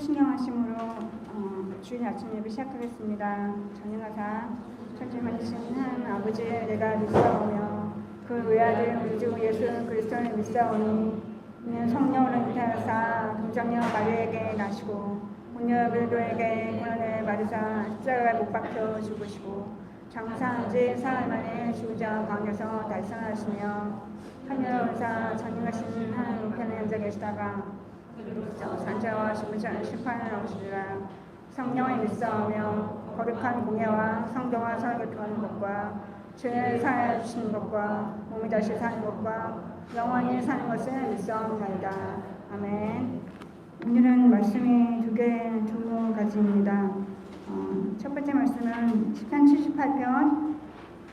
신령하심으로 주일 아침 예배 시작하겠습니다. 전능하사 천지만이신 하나님 아버지 내가 믿사오며 그 외아들 우리 주 예수 그리스도를 믿사오니 이는 성령으로 인하여사 동정녀 마리아에게 나시고 본녀 빌도에게 고난을 받으사 십자가에 못 박혀 죽으시고 장사한지 사흘 만에 죽으자 광에서 달성하시며 하늘의사 전능하신 하나님 우편에 앉아 계시다가 산자와 심판을 오시리라. 성령을 믿사오며 거룩한 공예와 성도와 서로 교통하는 것과 죄를 사하여 주시는 것과 몸이 다시 사는 것과 영원히 사는 것을 믿사옵나이다. 아멘. 오늘은 말씀이 두 가지입니다. 첫 번째 말씀은 시편 78편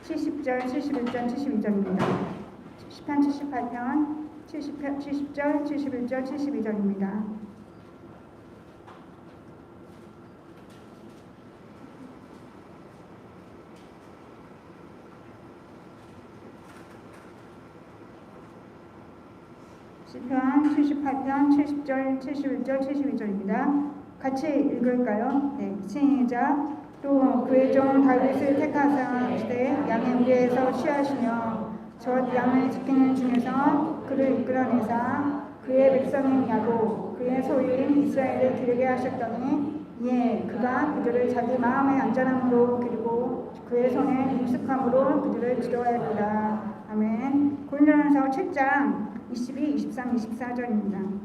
70절, 71절, 72절입니다. 시편 78편 70절, 71절, 72절입니다. 시편 78편 70절, 71절, 72절입니다. 같이 읽을까요? 네, 시작. 또 그의 종 다윗을 택하사 시대 양의 위에서 취하시며 젖 양을 지키는 중에서 그를 이끌어내사 그의 백성인 야곱 그의 소유인 이스라엘을 기르게 하셨더니 이에 그가 그들을 자기 마음의 안전함으로 기르고 그의 손에 익숙함으로 그들을 지도하였도다. 아멘. 고린도전서 7장 22, 23, 24절입니다.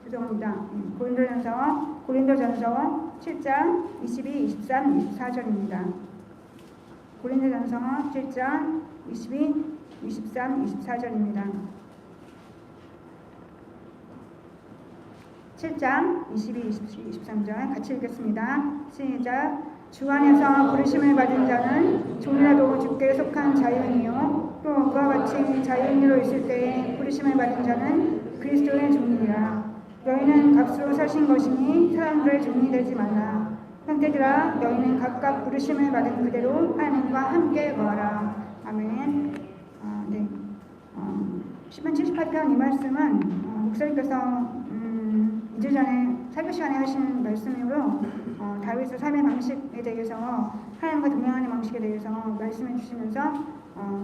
죄송합니다. 고린도전서 7장 22, 23, 24절입니다. 고린도전서 7장 22, 23, 24절입니다. 7장 22, 23절 같이 읽겠습니다. 시작. 주 안에서 부르심을 받은 자는 종이라도 주께 속한 자유인이요 또 그와 같이 자유인으로 있을 때에 부르심을 받은 자는 그리스도의 종이니라. 너희는 값으로 사신 것이니 사람들의 종이 되지 말라. 형제들아 너희는 각각 부르심을 받은 그대로 하나님과 함께 거하라. 아멘. 시편 78편 이 말씀은 목사님께서 2주 전에 설교 시간에 하신 말씀으로 다윗의 삶의 방식에 대해서 하나님과 동행하는 방식에 대해서 말씀해 주시면서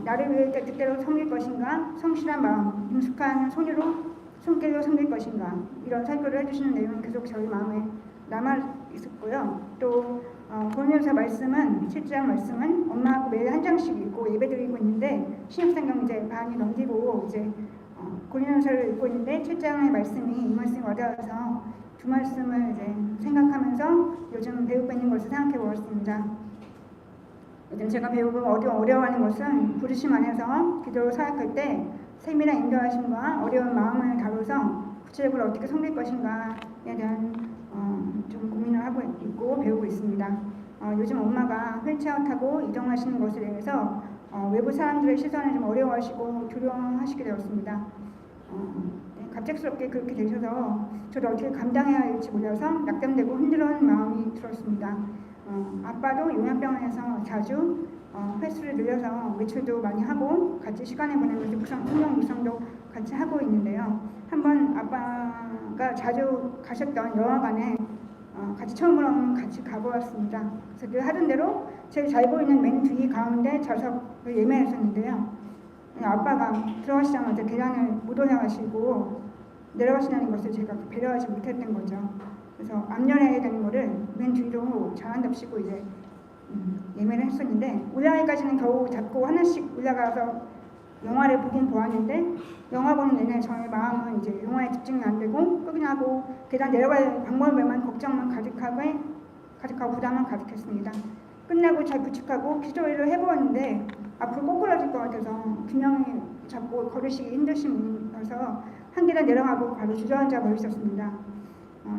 나를 위해 뜻대로 섬길 것인가, 성실한 마음, 능숙한 손길로 섬길 것인가 이런 설교를 해주시는 내용이 계속 저희 마음에 남아 있었고요. 또 고린도전서 말씀은 7장 말씀은 엄마하고 매일 한 장씩 읽고 예배드리고 있는데 신약성경 이제 반이 넘기고 이제 고린도전서를 읽고 있는데 7장의 말씀이 이 말씀이 와닿아서 두 말씀을 이제 생각하면서 요즘 배우고 있는 것을 생각해 보았습니다. 요즘 제가 배우고 어려워하는 것은 부르심 안에서 기도로 사역할 때 세밀한 인도하심과 어려운 마음을 다뤄서 구체적으로 어떻게 섬길 것인가에 대한 좀 고민을 하고 있고 배우고 있습니다. 요즘 엄마가 휠체어 타고 이동하시는 것에 대해서 외부 사람들의 시선을 좀 어려워하시고 두려워하시게 되었습니다. 갑작스럽게 그렇게 되셔서 저도 어떻게 감당해야 할지 몰라서 낙담되고 흔들어하는 마음이 들었습니다. 아빠도 요양병원에서 자주 횟수를 늘려서 외출도 많이 하고 같이 시간을 보내면서 성경 묵상도 같이 하고 있는데요. 한번 아빠가 자주 가셨던 영화관에 처음으로 같이 가보았습니다. 그래서 늘 하던 대로 제일 잘 보이는 맨 뒤 가운데 좌석을 예매했었는데요. 아빠가 들어가시자마자 계단을 못 올라가시고 내려가시는 것을 제가 배려하지 못했던 거죠. 그래서 앞열에 되는 거를 맨 뒤로 잘한답시고 이제 예매를 했었는데 올라가기까지는 겨우 잡고 하나씩 올라가서 영화를 보긴 보았는데 영화 보는 내내 저의 마음은 이제 영화에 집중이 안 되고 끄긴하고 계단 내려갈 방법에만 걱정만 가득하고 부담만 가득했습니다. 끝나고 잘 부축하고 기도를 해보았는데 앞으로 꼬꾸라질 것 같아서 균형을 잡고 걸으시기 힘드신 분이어서 한 계단 내려가고 바로 주저앉아 버리셨습니다.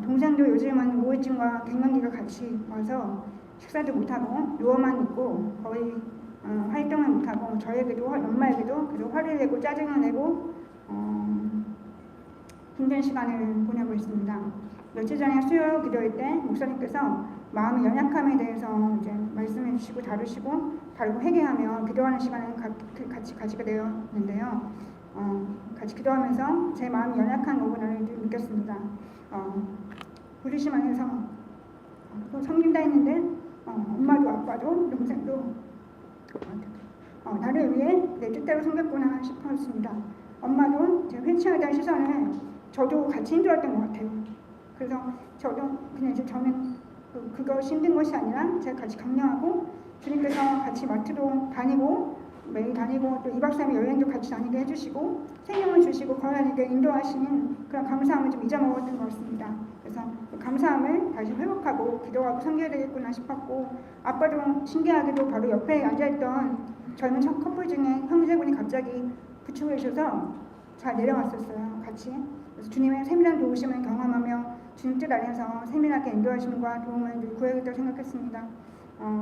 동생도 요즘은 우울증과 갱년기가 같이 와서 식사도 못하고 누워만 있고 거의 활동을 못하고 저에게도 엄마에게도 계속 화를 내고 짜증을 내고 힘든 시간을 보내고 있습니다. 며칠 전에 수요 기도회 때 목사님께서 마음의 연약함에 대해서 이제 말씀해 주시고 다루고 회개하며 기도하는 시간을 같이 가지게 되었는데요. 같이 기도하면서 제 마음이 연약한 부분을 느꼈습니다. 부르심 안에서 섬긴다 했는데 엄마도 아빠도 동생도 나를 위해 내 뜻대로 섬겼구나 싶었습니다. 엄마도 제가 회치하다는 시선을 저도 같이 힘들었던 것 같아요. 그래서 저도 그냥 이제 저는 그것이 힘든 것이 아니라 제가 같이 격려하고 주님께서 같이 마트도 다니고 매일 다니고 또 2박 3일 여행도 같이 다니게 해주시고 생명을 주시고 거하게 인도하시는 그런 감사함을 좀 잊어먹었던 것 같습니다. 그래서 그 감사함을 다시 회복하고 기도하고 섬겨야 되겠구나 싶었고 아빠도 신기하게도 바로 옆에 앉아있던 젊은 커플 중에 형제분이 갑자기 부축을 해주셔서 잘 내려왔었어요. 같이. 그래서 주님의 세밀한 도우심을 경험하며 주님 뜻 안에서 세밀하게 인도하심과 도움을 늘 구해야겠다고 생각했습니다.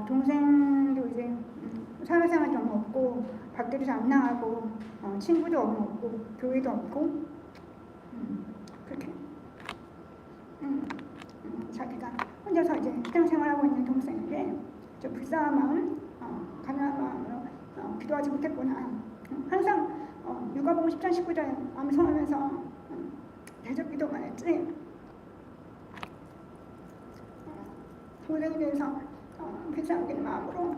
동생도 이제 사회생활 좀 없고 밖에도 잘 안 나가고 친구도 없고 교회도 없고 그렇게 자기가 혼자서 이제 신앙생활하고 있는 동생에게 좀 불쌍한 마음, 가난한 마음으로 기도하지 못했구나. 항상 육아복음 10장 19절 암송하면서 대적 기도만 했지 동생에 대해서 불쌍하게 마음으로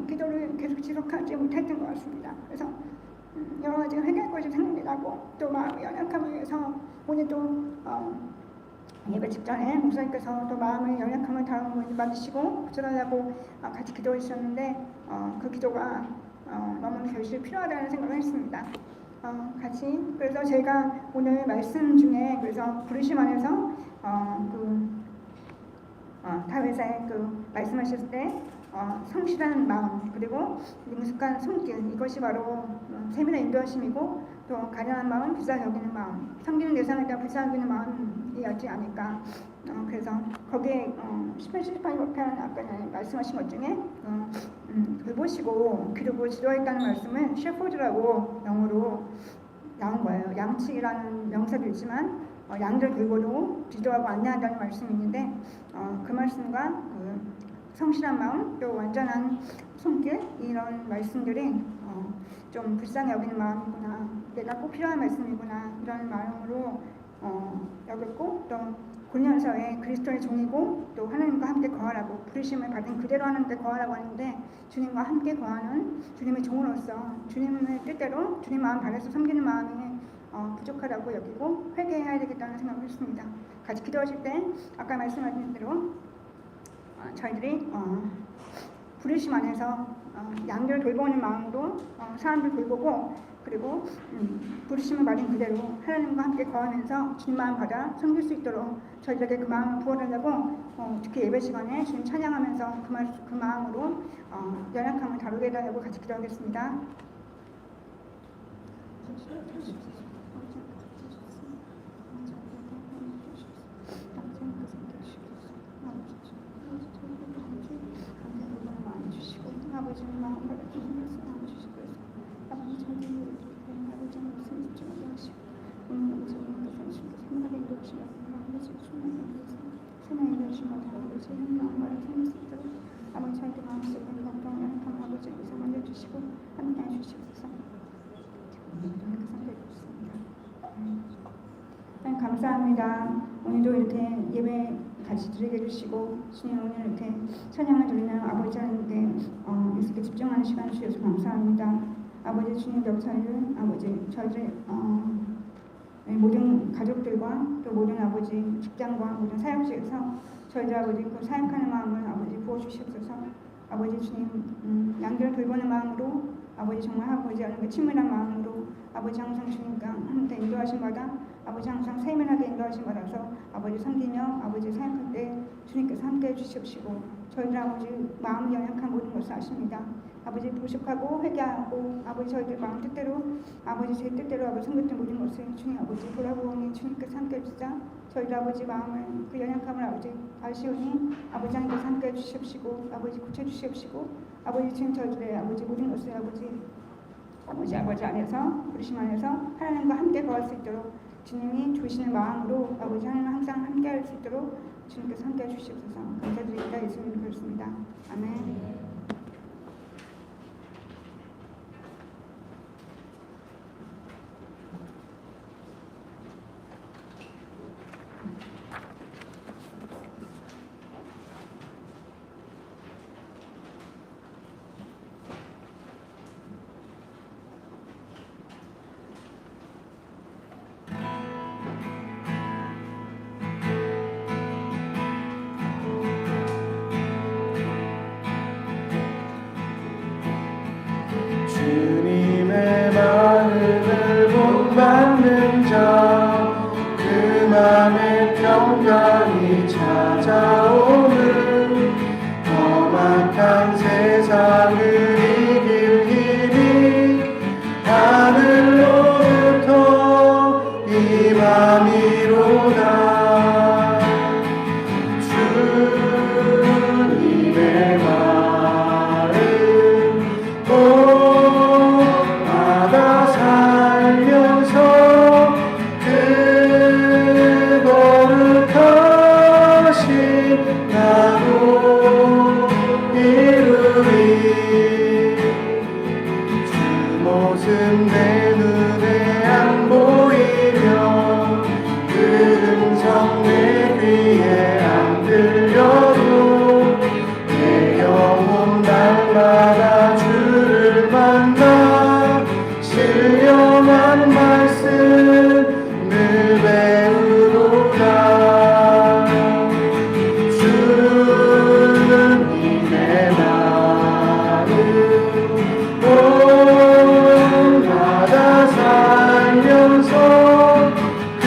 기도를 계속 지속하지 못했던 것 같습니다. 그래서 여러 가지 회개할 것이 생각이 나고 또 마음의 연약함을 위해서 오늘도 예배 직전에 목사님께서 또 마음의 연약함을 다루고 받으시고 구절하려고 같이 기도해 주셨는데 그 기도가 너무 결실이 필요하다는 생각을 했습니다. 같이 그래서 제가 오늘 말씀 중에 그래서 부르심 안에서 다윗의 말씀하셨을 때 성실한 마음 그리고 능숙한 손길 이것이 바로 세밀한 인도하심이고 또 가련한 마음 불쌍히 여기는 마음 섬기는 대상에 대한 불쌍히 여기는 마음이었지 않을까. 그래서 거기에 18, 78 아까 말씀하신 것 중에 돌보시고 기르고 지도했다는 말씀은 셰퍼드라고 영어로 나온 거예요. 양치기라는 명사도 있지만 양들 돌보고 지도하고 안내한다는 말씀이 있는데 그 말씀과 성실한 마음 또 완전한 손길 이런 말씀들이 좀 불쌍히 여기는 마음이구나 내가 꼭 필요한 말씀이구나 이런 마음으로 여겼고 또 고린도서에 그리스도의 종이고 또 하나님과 함께 거하라고 부르심을 받은 그대로 하나님께 거하라고 하는데 주님과 함께 거하는 주님의 종으로서 주님의 뜻대로 주님 마음 반해서 섬기는 마음이 부족하다고 여기고 회개해야 되겠다는 생각을 했습니다. 같이 기도하실 때 아까 말씀하신 대로 저희들이 부르심 안에서 양들 돌보는 마음으로 사람들 돌보고 그리고 부르심을 받은 그대로 하나님과 함께 거하면서 주님 마음 받아 섬길 수 있도록 저희들에게 그 마음을 부어달라고 특히 예배 시간에 주님 찬양하면서 그 마음으로 연약함을 다루게 해달라고 같이 기도하겠습니다. 아버지는 마음 받아주시는 말씀 나눠주시고 아버지 저희를 아버지 말씀 집중하시고 오늘 아버지께서 생각에 인도하시고 아버지 충만히 위해서 생명에 인도하시고 아버지 마음 받아 섬길 수 있도록 아버지 저희들 마음속에 걱정 연약함 아버지께서 만져주시고 함께해 주시옵소서. 감사합니다. 오늘도 이렇게 예배 같이 드리게 해주시고 주님 오늘 이렇게 찬양을 드리는 아버지 하나님께 이렇게 집중하는 시간을 주셔서 감사합니다. 아버지 주님 역사를 아버지 저희들 모든 가족들과 또 모든 아버지 직장과 모든 사역지에서 저희들 아버지 그 사역하는 마음을 아버지 부어주시옵소서. 아버지 주님 양들을 돌보는 마음으로 아버지 정말 아버지 하는 그 친밀한 마음으로 아버지 항상 주님과 함께 인도하신 바다 아버지 항상 세밀하게 인도하신 바라서 아버지 섬기며 아버지 사역할 때 주님께서 함께 해주시옵시고 저희들 아버지 마음 연약한 모든 것을 아십니다. 아버지 부족하고 회개하고 아버지 저희들 마음 뜻대로 아버지 제 뜻대로 아버지 섬겼던 모든 것을 주님 아버지 돌아보니 주님께서 함께 해주자 저희들 아버지 마음을 그 연약함을 아버지 아시오니 아버지 하나님께서 함께 해주시옵시고 아버지 고쳐주시옵시고 아버지 주님 저희들의 아버지 모든 것을 아버지 안에서 부르심 안에서 하나님과 함께 거할 수 있도록 주님이 주시는 마음으로 아버지 하나님 항상 함께 할 수 있도록 주님께서 함께 해주시옵소서. 감사드립니다. 예수님 그렇습니다. 아멘. 구원받는 자 그 맘에 평강이 찾아오는 험악한 세상을 이길 힘이 하늘로부터 임함이로다. 주님의 말을 꼭 받아 살면서 그 거룩하신 나도 이루리. 주 모습 내 눈에 안 보이며 그 음성 내 귀에 안 들려도 내 영혼 날마다 주를 만나 신령한 말씀을 배우로다. 주님의 말을 본받아 살면서 그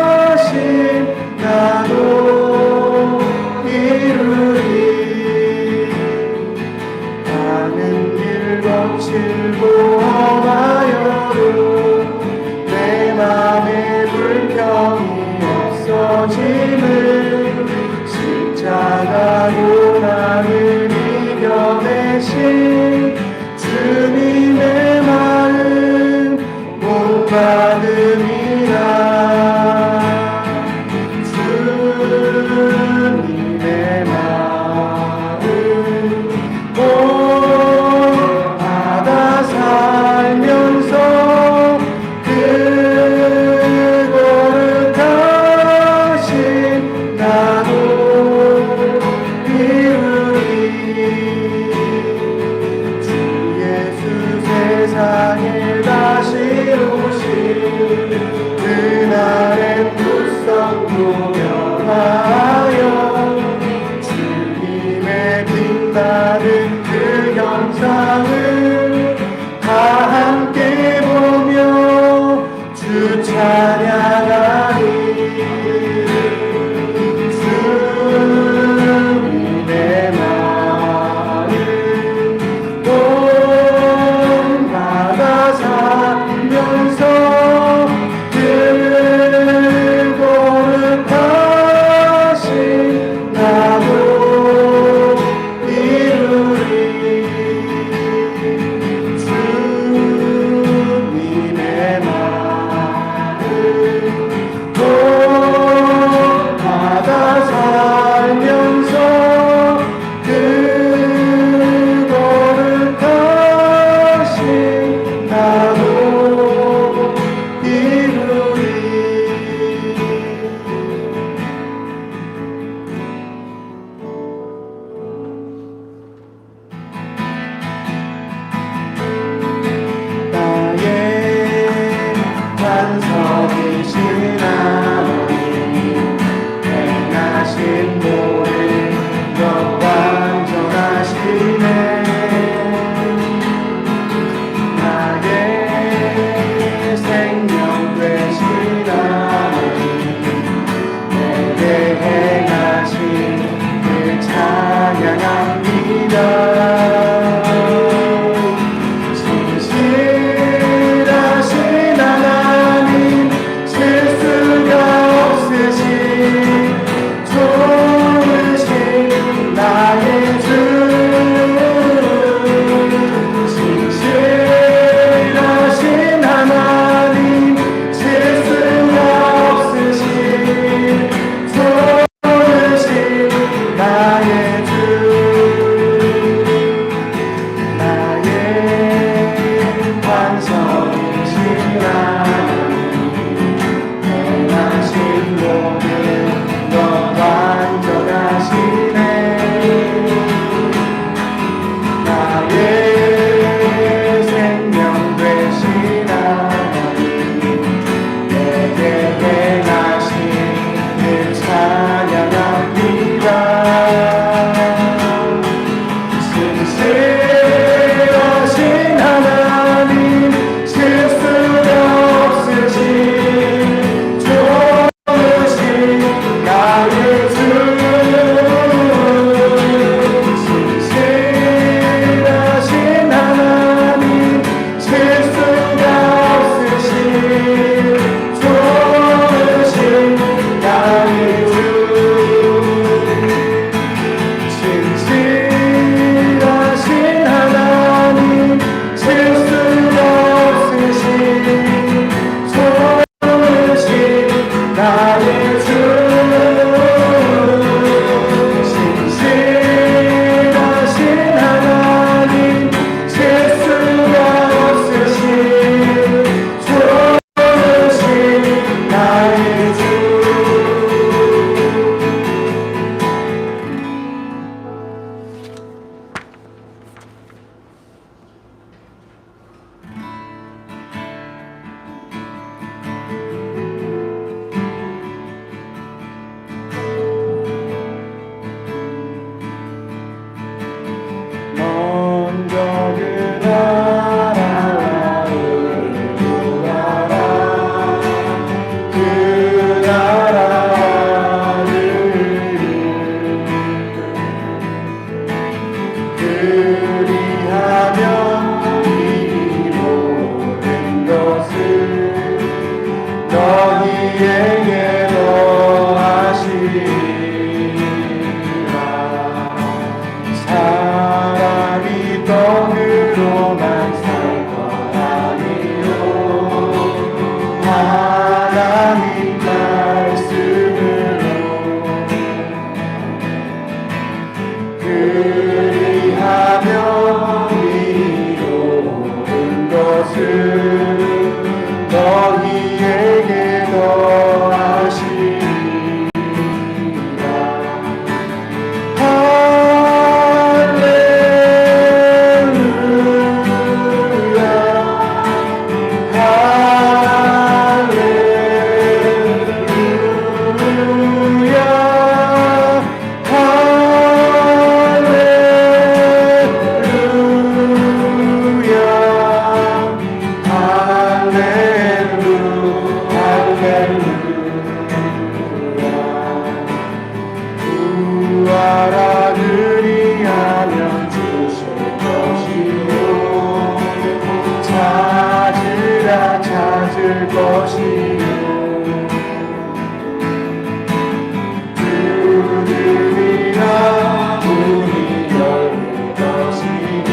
거룩하신 나도 이루리. 가는 길 거칠고 험하여도 내 맘에 불평이 없어짐을 십자가로 나를 이겨내신 주님의 마음 본받음이라. 주님의 마음 본받아 살면서 그 거룩하신 나도 이루리. 주 예수 세상에 다시 오실 그날의 구성도 명하여 주님의 빛나는 그 형상을 다 함께 보며 주 찬양하리. 주님의 말을 본받아 살면서 그 너희에게 더하시리라. 사람이 떡으로만 살 것 아니요 하나님 말씀으로 그리하며 이루는 것을 너희에게 더하시리라. 구하라 그리하면 주실 것이요 찾으라 찾을 것이요 두드리라 문이 열릴 것이니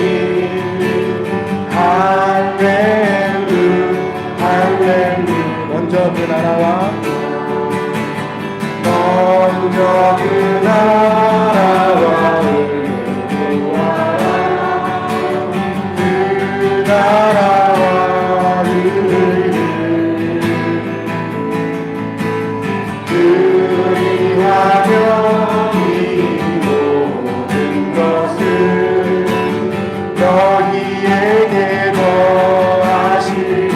할렐루 할렐루. 먼저 그 나라와 먼저 그 나라와 의를 구하라. 그 나라와 의를 그리하며 이 모든 것을 너희에게 더하시리라.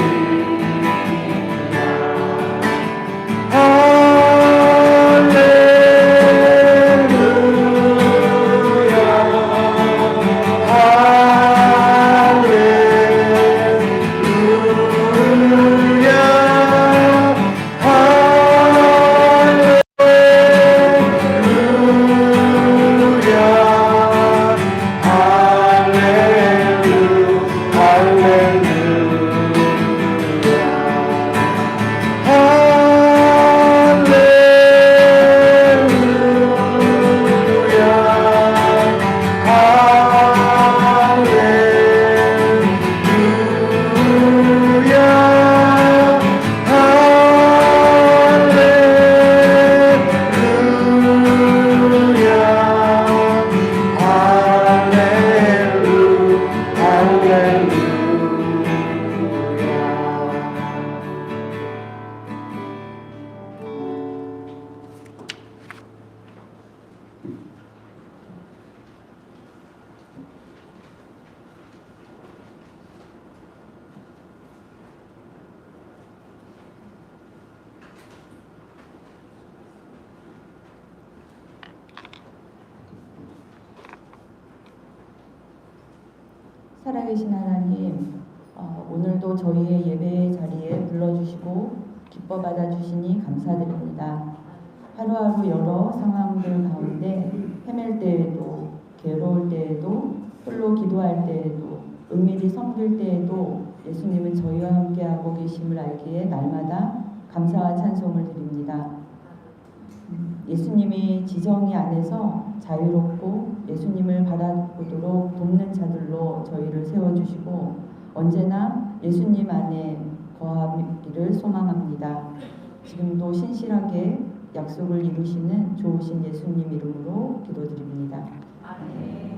살아계신 하나님, 오늘도 저희의 예배 자리에 불러주시고 기뻐 받아주시니 감사드립니다. 하루하루 여러 상황들 가운데 헤맬 때에도 괴로울 때에도 홀로 기도할 때에도 은밀히 섬길 때에도 예수님은 저희와 함께하고 계심을 알기에 날마다 감사와 찬송을 드립니다. 예수님이 지정이 안에서 자유롭고 예수님을 바라보도록 돕는 자들로 저희를 세워주시고 언제나 예수님 안에 거하기를 소망합니다. 지금도 신실하게 약속을 이루시는 좋으신 예수님 이름으로 기도드립니다. 아멘.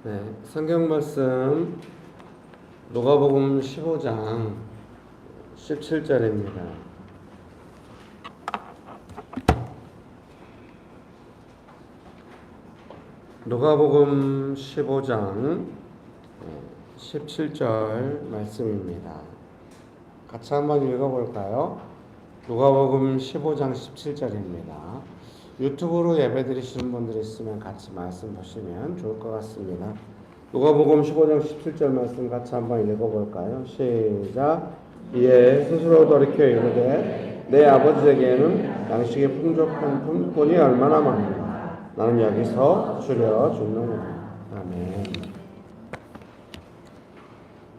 네, 성경 말씀 누가복음 15장 17절입니다. 누가복음 15장 17절 말씀입니다. 같이 한번 읽어볼까요? 누가복음 15장 17절입니다. 유튜브로 예배드리시는 분들 있으면 같이 말씀 보시면 좋을 것 같습니다. 누가복음 15장 17절 말씀 같이 한번 읽어볼까요? 시작. 이에 스스로 돌이켜 이르되 내 아버지에게는 양식이 풍족한 품꾼이 얼마나 많은가. 나는 여기서 줄여 죽느니라. 아멘.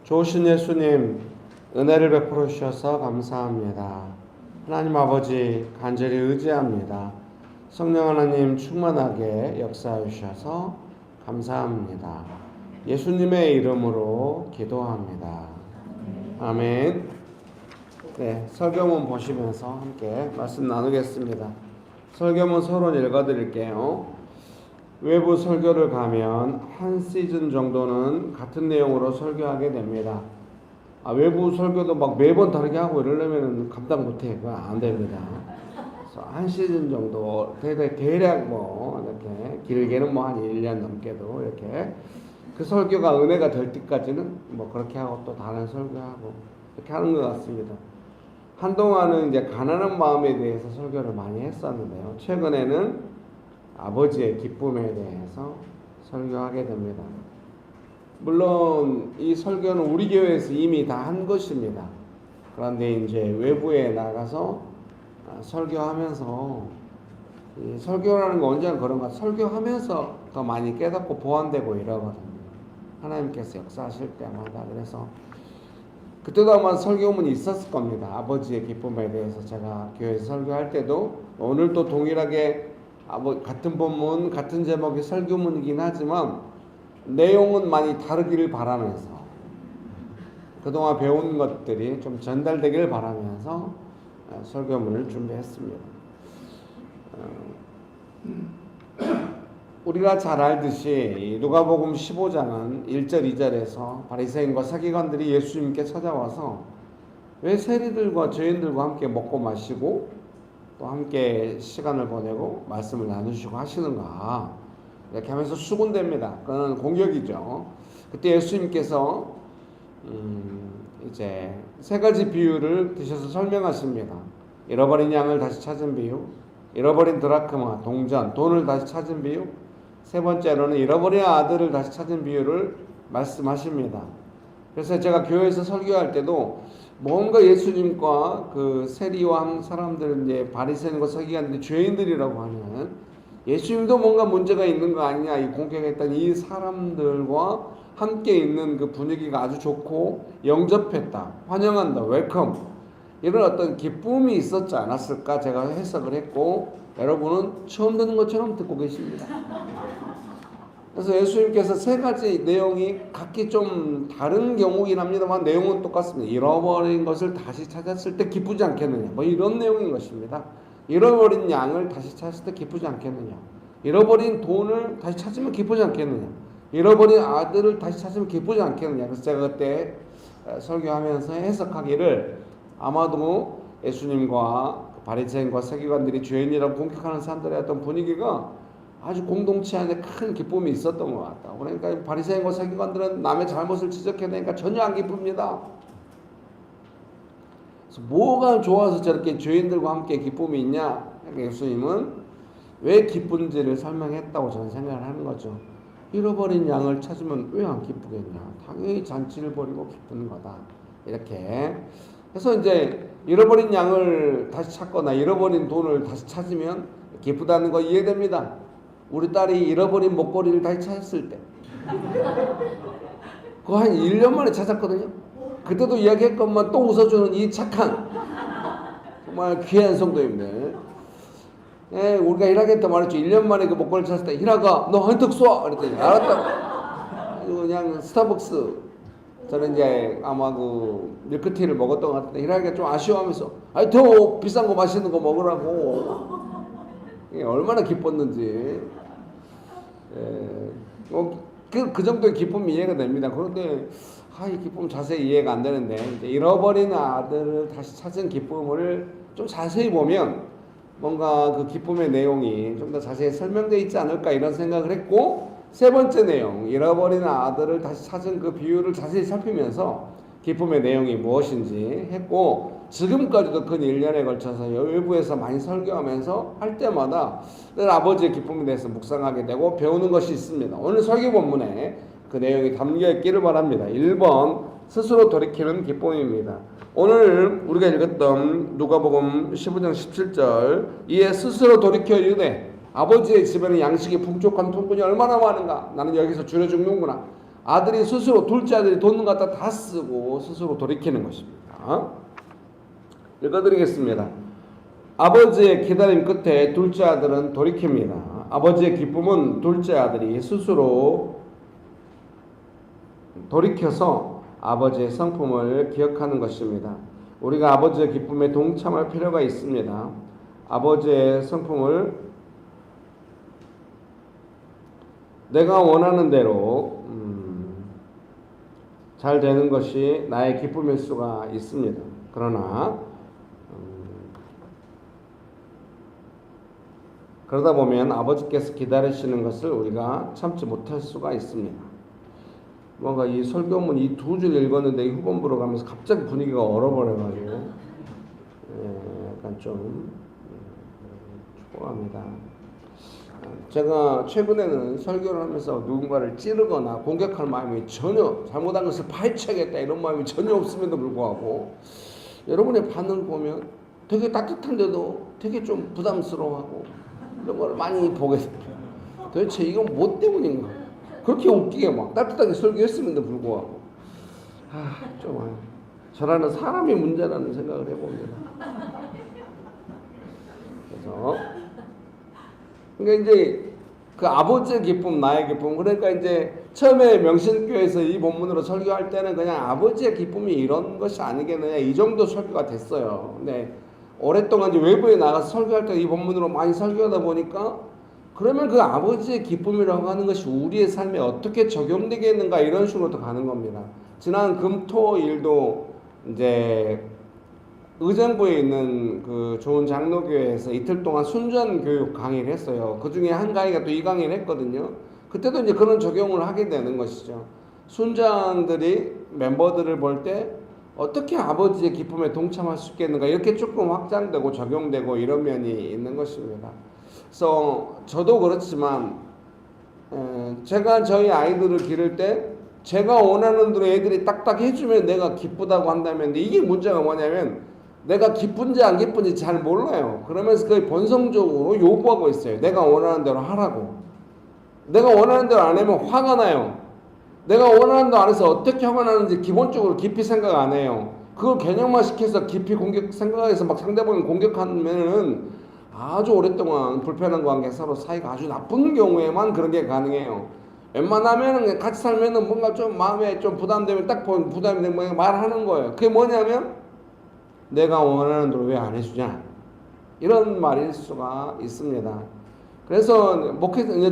좋으신 예수님, 은혜를 베풀어 주셔서 감사합니다. 하나님 아버지, 간절히 의지합니다. 성령 하나님 충만하게 역사해 주셔서 감사합니다. 예수님의 이름으로 기도합니다. 아멘. 네, 설교문 보시면서 함께 말씀 나누겠습니다. 설교문 서론 읽어드릴게요. 외부 설교를 가면 한 시즌 정도는 같은 내용으로 설교하게 됩니다. 외부 설교도 막 매번 다르게 하고 이러려면 감당 못해. 그거 안 됩니다. 그래서 한 시즌 정도, 대략 뭐, 이렇게, 길게는 뭐 한 1년 넘게도 이렇게, 그 설교가 은혜가 될 때까지는 뭐 그렇게 하고 또 다른 설교하고, 이렇게 하는 것 같습니다. 한동안은 이제 가난한 마음에 대해서 설교를 많이 했었는데요. 최근에는 아버지의 기쁨에 대해서 설교하게 됩니다. 물론 이 설교는 우리 교회에서 이미 다 한 것입니다. 그런데 이제 외부에 나가서 설교하면서, 이 설교라는 건 언제나 그런 것 같아요. 설교하면서 더 많이 깨닫고 보완되고 이러거든요. 하나님께서 역사하실 때마다. 그래서 그때도 아마 설교문이 있었을 겁니다. 아버지의 기쁨에 대해서 제가 교회에서 설교할 때도, 오늘도 동일하게 같은 본문, 같은 제목의 설교문이긴 하지만 내용은 많이 다르기를 바라면서, 그동안 배운 것들이 좀 전달되기를 바라면서 설교문을 준비했습니다. 우리가 잘 알듯이 누가복음 15장은 1절 2절에서 바리새인과 서기관들이 예수님께 찾아와서 왜 세리들과 죄인들과 함께 먹고 마시고 또 함께 시간을 보내고 말씀을 나누시고 하시는가, 이렇게 하면서 수군댑니다. 그건 공격이죠. 그때 예수님께서 이제 세 가지 비유를 드셔서 설명하십니다. 잃어버린 양을 다시 찾은 비유, 잃어버린 드라크마, 동전, 돈을 다시 찾은 비유, 세 번째로는 잃어버린 아들을 다시 찾은 비유를 말씀하십니다. 그래서 제가 교회에서 설교할 때도 뭔가 예수님과 그 세리와 사람들, 이제 바리새인과 서기관들이 죄인들이라고 하는, 예수님도 뭔가 문제가 있는 거 아니냐, 이 공격했던 이 사람들과 함께 있는 그 분위기가 아주 좋고 영접했다, 환영한다, 웰컴, 이런 어떤 기쁨이 있었지 않았을까 제가 해석을 했고, 여러분은 처음 듣는 것처럼 듣고 계십니다. 그래서 예수님께서 세 가지 내용이 각기 좀 다른 경우긴 합니다만 내용은 똑같습니다. 잃어버린 것을 다시 찾았을 때 기쁘지 않겠느냐, 뭐 이런 내용인 것입니다. 잃어버린 양을 다시 찾았을 때 기쁘지 않겠느냐, 잃어버린 돈을 다시 찾으면 기쁘지 않겠느냐, 잃어버린 아들을 다시 찾으면 기쁘지 않겠느냐. 그래서 제가 그때 설교하면서 해석하기를, 아마도 예수님과 바리새인과 서기관들이 죄인이라고 공격하는 사람들의 어떤 분위기가 아주 공동체 안에 큰 기쁨이 있었던 것 같다. 그러니까 바리새인과 서기관들은 남의 잘못을 지적해내니까 전혀 안 기쁩니다. 그래서 뭐가 좋아서 저렇게 죄인들과 함께 기쁨이 있냐? 예수님은 왜 기쁜지를 설명했다고 저는 생각을 하는 거죠. 잃어버린 양을 찾으면 왜 안 기쁘겠냐? 당연히 잔치를 벌이고 기쁜 거다. 이렇게. 그래서 이제 잃어버린 양을 다시 찾거나 잃어버린 돈을 다시 찾으면 기쁘다는 거 이해됩니다. 우리 딸이 잃어버린 목걸이를 다시 찾았을 때 그거 한 1년 만에 찾았거든요. 그때도 이야기했건만 또 웃어주는 이 착한 정말 귀한 성도님들. 예, 우리가 히라한테 말했죠. 1년 만에 그 목걸이를 찾았을 때 히라가 너 한턱 쏴! 그랬더니 알았다. 그냥 스타벅스, 저는 이제 아마 그 밀크티를 먹었던 것 같은데 히라가 좀 아쉬워하면서 아이 더 비싼 거 맛있는 거 먹으라고. 얼마나 기뻤는지. 그 정도의 기쁨이 이해가 됩니다. 그런데 이 기쁨 자세히 이해가 안 되는데, 이제 잃어버린 아들을 다시 찾은 기쁨을 좀 자세히 보면 뭔가 그 기쁨의 내용이 좀 더 자세히 설명되어 있지 않을까, 이런 생각을 했고, 세 번째 내용, 잃어버린 아들을 다시 찾은 그 비유를 자세히 살피면서 기쁨의 내용이 무엇인지 했고, 지금까지도 근 1년에 걸쳐서 외부에서 많이 설교하면서 할 때마다 늘 아버지의 기쁨에 대해서 묵상하게 되고 배우는 것이 있습니다. 오늘 설교 본문에 그 내용이 담겨 있기를 바랍니다. 1번, 스스로 돌이키는 기쁨입니다. 오늘 우리가 읽었던 누가복음 15장 17절 이에 스스로 돌이켜 이르되 아버지의 집에는 양식이 풍족한 통분이 얼마나 많은가 나는 여기서 줄여 죽는구나. 아들이 스스로 둘째 아들이 돈 갖다 다 쓰고 스스로 돌이키는 것입니다. 읽어드리겠습니다. 아버지의 기다림 끝에 둘째 아들은 돌이킵니다. 아버지의 기쁨은 둘째 아들이 스스로 돌이켜서 아버지의 성품을 기억하는 것입니다. 우리가 아버지의 기쁨에 동참할 필요가 있습니다. 아버지의 성품을 내가 원하는 대로 잘 되는 것이 나의 기쁨일 수가 있습니다. 그러나 그러다 보면 아버지께서 기다리시는 것을 우리가 참지 못할 수가 있습니다. 뭔가 이 설교문 이 두 줄 읽었는데 이 후반부로 가면서 갑자기 분위기가 얼어버려가지고 약간 좀 축복합니다. 제가 최근에는 설교를 하면서 누군가를 찌르거나 공격할 마음이 전혀 잘못한 것을 파헤쳐야겠다 이런 마음이 전혀 없음에도 불구하고 여러분의 반응을 보면 되게 따뜻한데도 되게 좀 부담스러워하고 이런 걸 많이 보게 됩니다. 도대체 이건 뭐 때문인가? 그렇게 웃기게 막 따뜻하게 설교했음에도 불구하고 좀 저라는 사람이 문제라는 생각을 해봅니다. 그래서 그러니까 이제 그 아버지의 기쁨, 나의 기쁨. 그러니까 이제 처음에 명신교회에서 이 본문으로 설교할 때는 그냥 아버지의 기쁨이 이런 것이 아니겠느냐 이 정도 설교가 됐어요. 근데 오랫동안 이제 외부에 나가서 설교할 때 이 본문으로 많이 설교하다 보니까 그러면 그 아버지의 기쁨이라고 하는 것이 우리의 삶에 어떻게 적용되겠는가 이런 식으로 또 가는 겁니다. 지난 금토일도 이제 의정부에 있는 그 좋은 장로교회에서 이틀 동안 순전 교육 강의를 했어요. 그 중에 한 강의가 또 이 강의를 했거든요. 그때도 이제 그런 적용을 하게 되는 것이죠. 순장들이 멤버들을 볼 때 어떻게 아버지의 기쁨에 동참할 수 있겠는가 이렇게 조금 확장되고 적용되고 이런 면이 있는 것입니다. 그래서 저도 그렇지만 제가 저희 아이들을 기를 때 제가 원하는 대로 애들이 딱딱 해주면 내가 기쁘다고 한다면 이게 문제가 뭐냐면 내가 기쁜지 안 기쁜지 잘 몰라요. 그러면서 거의 본성적으로 요구하고 있어요. 내가 원하는 대로 하라고. 내가 원하는 대로 안 하면 화가 나요. 내가 원하는 대로 안 해서 어떻게 화가 나는지 기본적으로 깊이 생각 안 해요. 그걸 개념화 시켜서 깊이 생각해서 막 상대방을 공격하면은 아주 오랫동안 불편한 관계 서로 사이가 아주 나쁜 경우에만 그런 게 가능해요. 웬만하면은 같이 살면은 뭔가 좀 마음에 좀 부담되면 딱 보면 부담이 되면 말하는 거예요. 그게 뭐냐면 내가 원하는 대로 왜 안 해주냐 이런 말일 수가 있습니다. 그래서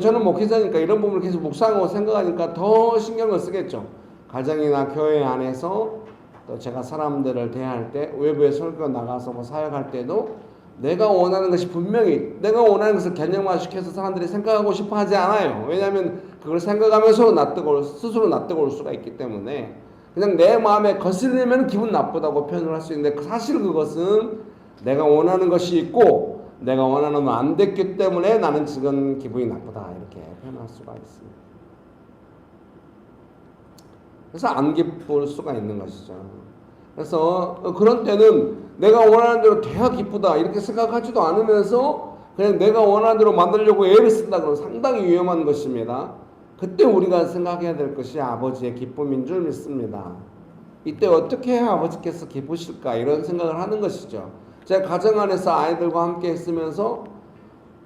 저는 목회자니까 이런 부분을 계속 묵상하고 생각하니까 더 신경을 쓰겠죠. 가정이나 교회 안에서 또 제가 사람들을 대할 때 외부에 설교 나가서 뭐 사역할 때도 내가 원하는 것이 분명히 내가 원하는 것을 개념화시켜서 사람들이 생각하고 싶어 하지 않아요. 왜냐하면 그걸 생각하면서 스스로 낯뜨거울 수가 있기 때문에 그냥 내 마음에 거슬리면 기분 나쁘다고 표현을 할 수 있는데 사실 그것은 내가 원하는 것이 있고 내가 원하는 건 안 됐기 때문에 나는 지금 기분이 나쁘다 이렇게 표현할 수가 있습니다. 그래서 안 기쁠 수가 있는 것이죠. 그래서 그런 때는 내가 원하는 대로 돼야 기쁘다 이렇게 생각하지도 않으면서 그냥 내가 원하는 대로 만들려고 애를 쓴다 그러면 상당히 위험한 것입니다. 그때 우리가 생각해야 될 것이 아버지의 기쁨인 줄 믿습니다. 이때 어떻게 해야 아버지께서 기쁘실까 이런 생각을 하는 것이죠. 제가 가정 안에서 아이들과 함께 있으면서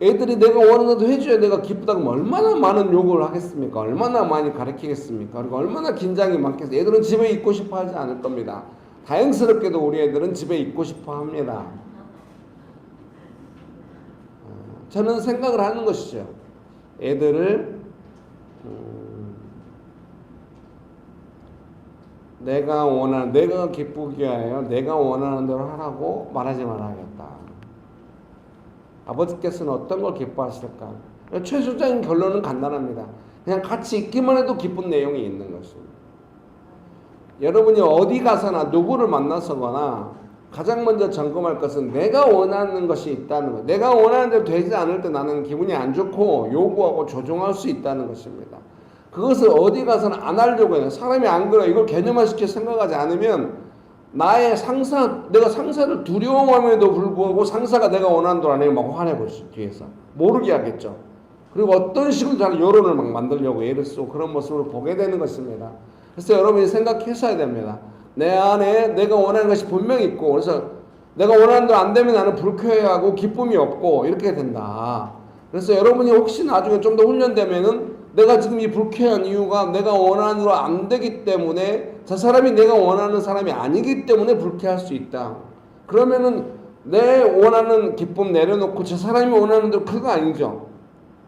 애들이 내가 원하는 대로 해줘야 내가 기쁘다고 하면 얼마나 많은 요구를 하겠습니까? 얼마나 많이 가르치겠습니까? 그리고 얼마나 긴장이 많겠어요. 애들은 집에 있고 싶어 하지 않을 겁니다. 다행스럽게도 우리 애들은 집에 있고 싶어 합니다. 저는 생각을 하는 것이죠. 애들을 내가 기쁘게 하여 내가 원하는 대로 하라고 말하지 말아야겠다. 아버지께서는 어떤 걸 기뻐하실까? 최종적인 결론은 간단합니다. 그냥 같이 있기만 해도 기쁜 내용이 있는 것입니다. 여러분이 어디 가서나 누구를 만나서거나 가장 먼저 점검할 것은 내가 원하는 것이 있다는 것. 내가 원하는 대로 되지 않을 때 나는 기분이 안 좋고 요구하고 조종할 수 있다는 것입니다. 그것을 어디 가서는 안 하려고 해요. 사람이 안 그래요. 이걸 개념화시켜 생각하지 않으면 나의 상사, 내가 상사를 두려워함에도 불구하고 상사가 내가 원하는 대로 안 해요. 막 화내버리죠. 뒤에서. 모르게 하겠죠. 그리고 어떤 식으로 잘 여론을 막 만들려고 애를 쓰고 그런 모습을 보게 되는 것입니다. 그래서 여러분이 생각하셔야 됩니다. 내 안에 내가 원하는 것이 분명히 있고, 그래서 내가 원하는 대로 안 되면 나는 불쾌하고 기쁨이 없고 이렇게 된다. 그래서 여러분이 혹시 나중에 좀 더 훈련되면은 내가 지금 이 불쾌한 이유가 내가 원하는 대로 안 되기 때문에, 저 사람이 내가 원하는 사람이 아니기 때문에 불쾌할 수 있다. 그러면은 내 원하는 기쁨 내려놓고 저 사람이 원하는 대로, 그거 아니죠.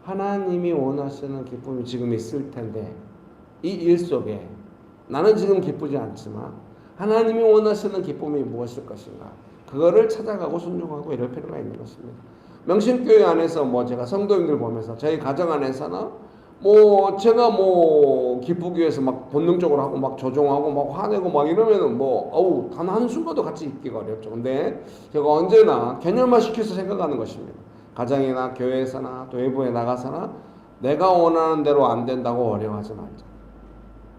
하나님이 원하시는 기쁨이 지금 있을 텐데, 이 일 속에 나는 지금 기쁘지 않지만 하나님이 원하시는 기쁨이 무엇일 것인가, 그거를 찾아가고 순종하고 이럴 필요가 있는 것입니다. 명신교회 안에서 뭐 제가 성도님들 보면서 저희 가정 안에서는 뭐 제가 뭐 기쁘기 위해서 막 본능적으로 하고 막 조종하고 막 화내고 막 이러면은 뭐 어우 단 한순간도 같이 있기가 어렵죠. 근데 제가 언제나 개념화시켜서 생각하는 것입니다. 가정이나 교회에서나 또 외부에 나가서나 내가 원하는 대로 안 된다고 어려워하지 말자.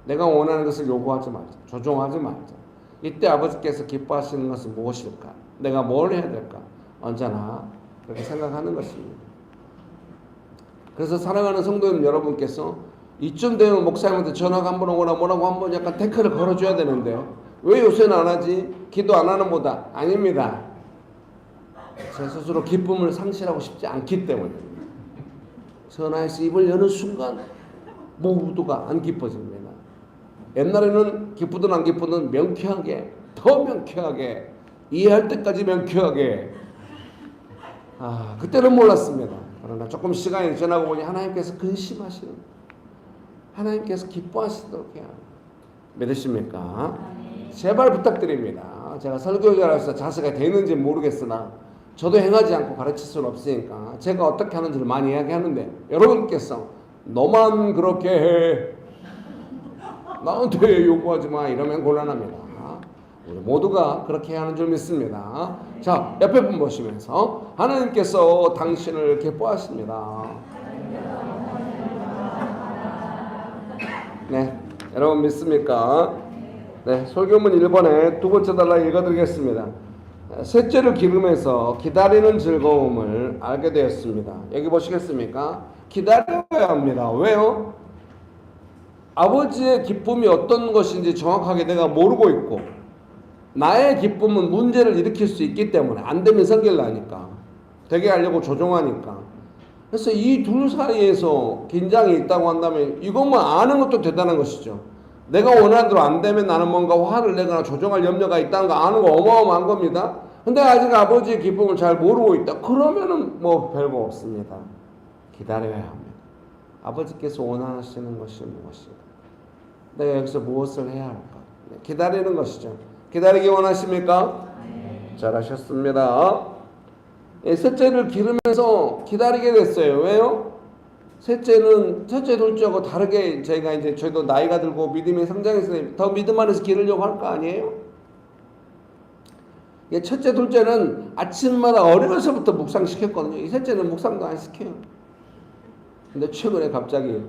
내가 원하는 것을 요구하지 말자. 조종하지 말자. 이때 아버지께서 기뻐하시는 것은 무엇일까? 내가 뭘 해야 될까? 언제나 그렇게 생각하는 것입니다. 그래서 사랑하는 성도님 여러분께서 이쯤 되면 목사님한테 전화가 한번 오거나 뭐라고 한번 약간 태클을 걸어줘야 되는데요. 왜 요새는 안 하지? 기도 안 하는 보다. 아닙니다. 제 스스로 기쁨을 상실하고 싶지 않기 때문입니다. 전화해서 입을 여는 순간 모두가 안 기뻐집니다. 옛날에는 기쁘든 안 기쁘든 명쾌하게, 더 명쾌하게, 이해할 때까지 명쾌하게, 그때는 몰랐습니다. 그러나 조금 시간이 지나고 보니 하나님께서 근심하시는, 하나님께서 기뻐하시도록 해야 합니다. 믿으십니까? 제발 부탁드립니다. 제가 설교자로서 자세가 되는지 모르겠으나 저도 행하지 않고 가르칠 수는 없으니까 제가 어떻게 하는지를 많이 이야기하는데, 여러분께서 너만 그렇게 해, 나한테 요구하지 마, 이러면 곤란합니다. 우리 모두가 그렇게 하는 줄 믿습니다. 자, 옆에 분 보시면서 하나님께서 당신을 기뻐하십니다. 네, 여러분 믿습니까? 네, 설교문 1번에 두 번째 달라 읽어드리겠습니다. 셋째를 기름에서 기다리는 즐거움을 알게 되었습니다. 여기 보시겠습니까? 기다려야 합니다. 왜요? 아버지의 기쁨이 어떤 것인지 정확하게 내가 모르고 있고, 나의 기쁨은 문제를 일으킬 수 있기 때문에 안 되면 성결나니까, 되게 하려고 조종하니까. 그래서 이 둘 사이에서 긴장이 있다고 한다면 이것만 아는 것도 대단한 것이죠. 내가 원하는 대로 안 되면 나는 뭔가 화를 내거나 조종할 염려가 있다는 거 아는 거 어마어마한 겁니다. 근데 아직 아버지의 기쁨을 잘 모르고 있다. 그러면은 뭐 별거 없습니다. 기다려야 합니다. 아버지께서 원하시는 것이 무엇인가? 내가 여기서 무엇을 해야 할까? 기다리는 것이죠. 기다리기 원하십니까? 잘하셨습니다. 셋째를 기르면서 기다리게 됐어요. 왜요? 셋째는 첫째, 둘째하고 다르게 저희도 나이가 들고 믿음이 성장해서 더 믿음 안에서 기르려고 할 거 아니에요? 첫째, 둘째는 아침마다 어려서부터 묵상시켰거든요. 이 셋째는 묵상도 안 시켜요. 근데 최근에 갑자기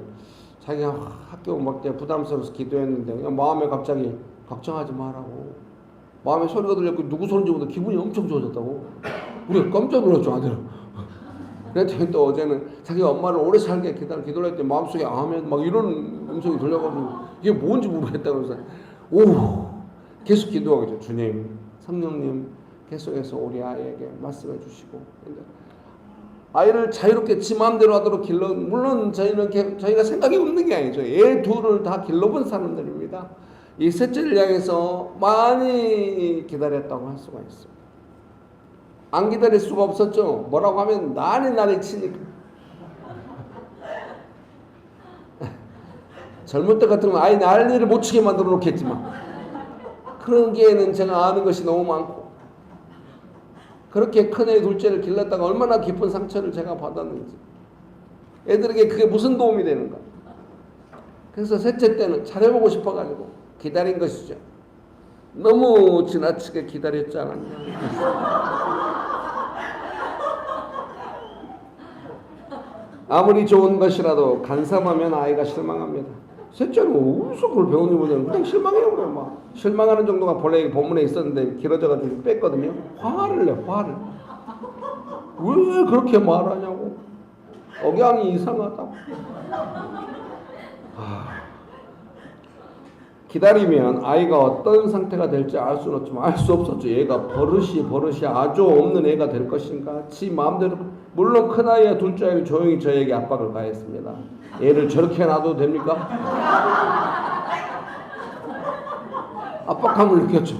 자기가 학교 올 때 부담스러워서 기도했는데 마음에 갑자기 걱정하지 말라고, 마음에 소리가 들렸고 누구 소리인지 모르고 기분이 엄청 좋아졌다고. 우리가 깜짝 놀랐죠, 아들. 그랬더니 또 어제는 자기 엄마를 오래 살게 기도를 했더니 마음속에 아멘 막 이런 음성이 들려가지고 이게 뭔지 모르겠다고 해서 계속 기도하겠죠. 주님, 성령님 계속해서 우리 아이에게 말씀해 주시고, 아이를 자유롭게 지 마음대로 하도록 물론 저희가 생각이 없는 게 아니죠. 애 둘을 다 길러본 사람들입니다. 이 셋째를 향해서 많이 기다렸다고 할 수가 있어요. 안 기다릴 수가 없었죠. 뭐라고 하면 난리 치니까. 젊을 때 같으면 아이 난리를 못 치게 만들어 놓겠지만, 그런 게에는 제가 아는 것이 너무 많고, 그렇게 큰애 둘째를 길렀다가 얼마나 깊은 상처를 제가 받았는지, 애들에게 그게 무슨 도움이 되는가. 그래서 셋째 때는 잘해보고 싶어가지고 기다린 것이죠. 너무 지나치게 기다렸지 않았냐. 아무리 좋은 것이라도 간섭하면 아이가 실망합니다. 셋째는 어디서 그걸 배우니 뭐냐면 그냥 실망해요. 그래 막 실망하는 정도가 본래 본문에 있었는데 길어져가지고 뺐거든요. 화를 내 화를. 왜 그렇게 말하냐고. 억양이 이상하다. 기다리면 아이가 어떤 상태가 될지 알 수는 없지만 알 수 없었죠. 얘가 버릇이 아주 없는 애가 될 것인가. 지 마음대로 물론 큰아이와 둘째아이 조용히 저에게 압박을 가했습니다. 얘를 저렇게 놔둬도 됩니까? 압박감을 느꼈죠.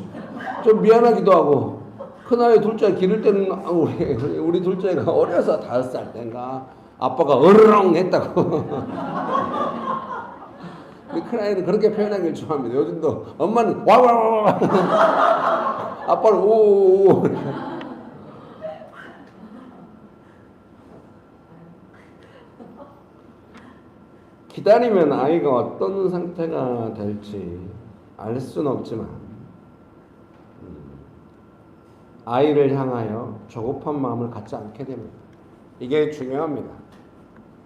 좀 미안하기도 하고 큰아이 둘째아이 기를 때는 우리 둘째가 어려서 5살 때인가 아빠가 어르렁 했다고. 우리 큰아이는 그렇게 표현하기를 좋아합니다. 요즘도 엄마는 와와와와 아빠는 오오오. 기다리면 아이가 어떤 상태가 될지 알 수는 없지만 아이를 향하여 조급한 마음을 갖지 않게 됩니다. 이게 중요합니다.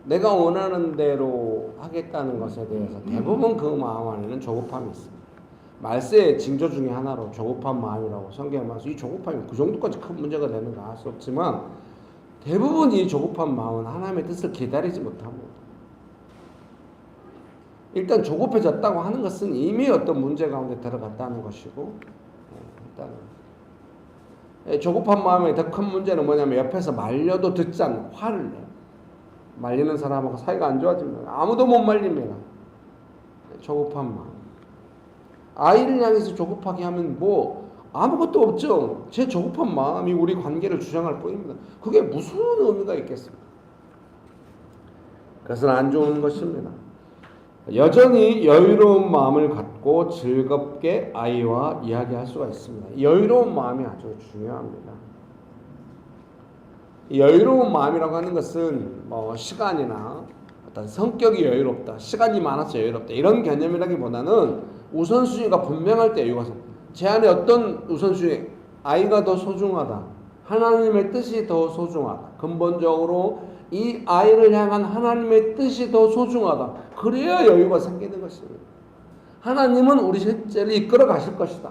내가 원하는 대로 하겠다는 것에 대해서 대부분 그 마음 안에는 조급함이 있습니다. 말세의 징조 중에 하나로 조급한 마음이라고 성경에 말해서 이 조급함이 그 정도까지 큰 문제가 되는가 할 수 없지만 대부분 이 조급한 마음은 하나님의 뜻을 기다리지 못합니다. 일단 조급해졌다고 하는 것은 이미 어떤 문제 가운데 들어갔다는 것이고 일단 조급한 마음의 더 큰 문제는 뭐냐면 옆에서 말려도 듣지 않는 화를 내요. 말리는 사람하고 사이가 안 좋아집니다. 아무도 못 말립니다. 조급한 마음. 아이를 향해서 조급하게 하면 뭐 아무것도 없죠. 제 조급한 마음이 우리 관계를 주장할 뿐입니다. 그게 무슨 의미가 있겠습니까? 그것은 안 좋은 것입니다. 여전히 여유로운 마음을 갖고 즐겁게 아이와 이야기할 수가 있습니다. 여유로운 마음이 아주 중요합니다. 여유로운 마음이라고 하는 것은 뭐 시간이나 어떤 성격이 여유롭다, 시간이 많아서 여유롭다 이런 개념이라기보다는 우선순위가 분명할 때 여유가 제 안에 어떤 우선순위, 아이가 더 소중하다, 하나님의 뜻이 더 소중하다, 근본적으로 이 아이를 향한 하나님의 뜻이 더 소중하다. 그래야 여유가 생기는 것입니다. 하나님은 우리 셋째를 이끌어 가실 것이다.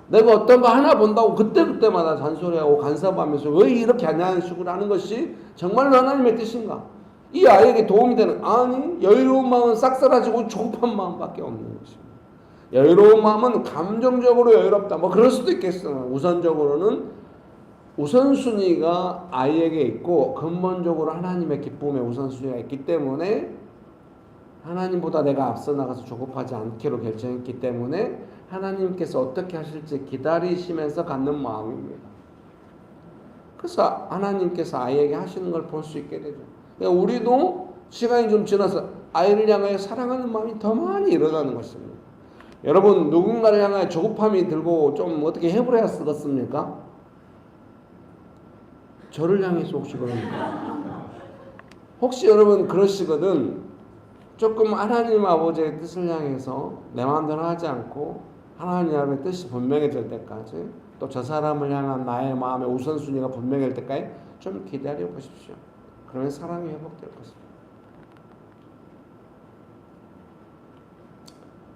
내가 어떤 거 하나 본다고 그때마다 잔소리하고 간섭하면서 왜 이렇게 하냐는 식으로 하는 것이 정말로 하나님의 뜻인가? 이 아이에게 도움이 되는, 아니 여유로운 마음은 싹 사라지고 조급한 마음밖에 없는 것입니다. 여유로운 마음은 감정적으로 여유롭다 뭐 그럴 수도 있겠어요. 우선순위가 아이에게 있고 근본적으로 하나님의 기쁨의 우선순위가 있기 때문에 하나님보다 내가 앞서 나가서 조급하지 않기로 결정했기 때문에 하나님께서 어떻게 하실지 기다리시면서 갖는 마음입니다. 그래서 하나님께서 아이에게 하시는 걸 볼 수 있게 되죠. 그러니까 우리도 시간이 좀 지나서 아이를 향하여 사랑하는 마음이 더 많이 일어나는 것입니다. 여러분 누군가를 향하여 조급함이 들고 좀 어떻게 해보려야 쓰겠습니까? 저를 향해서 혹시 그럽니까? 혹시 여러분 그러시거든 조금 하나님 아버지의 뜻을 향해서 내 마음대로 하지 않고 하나님의 뜻이 분명해질 때까지 또 저 사람을 향한 나의 마음의 우선순위가 분명해질 때까지 좀 기다려 보십시오. 그러면 사랑이 회복될 것입니다.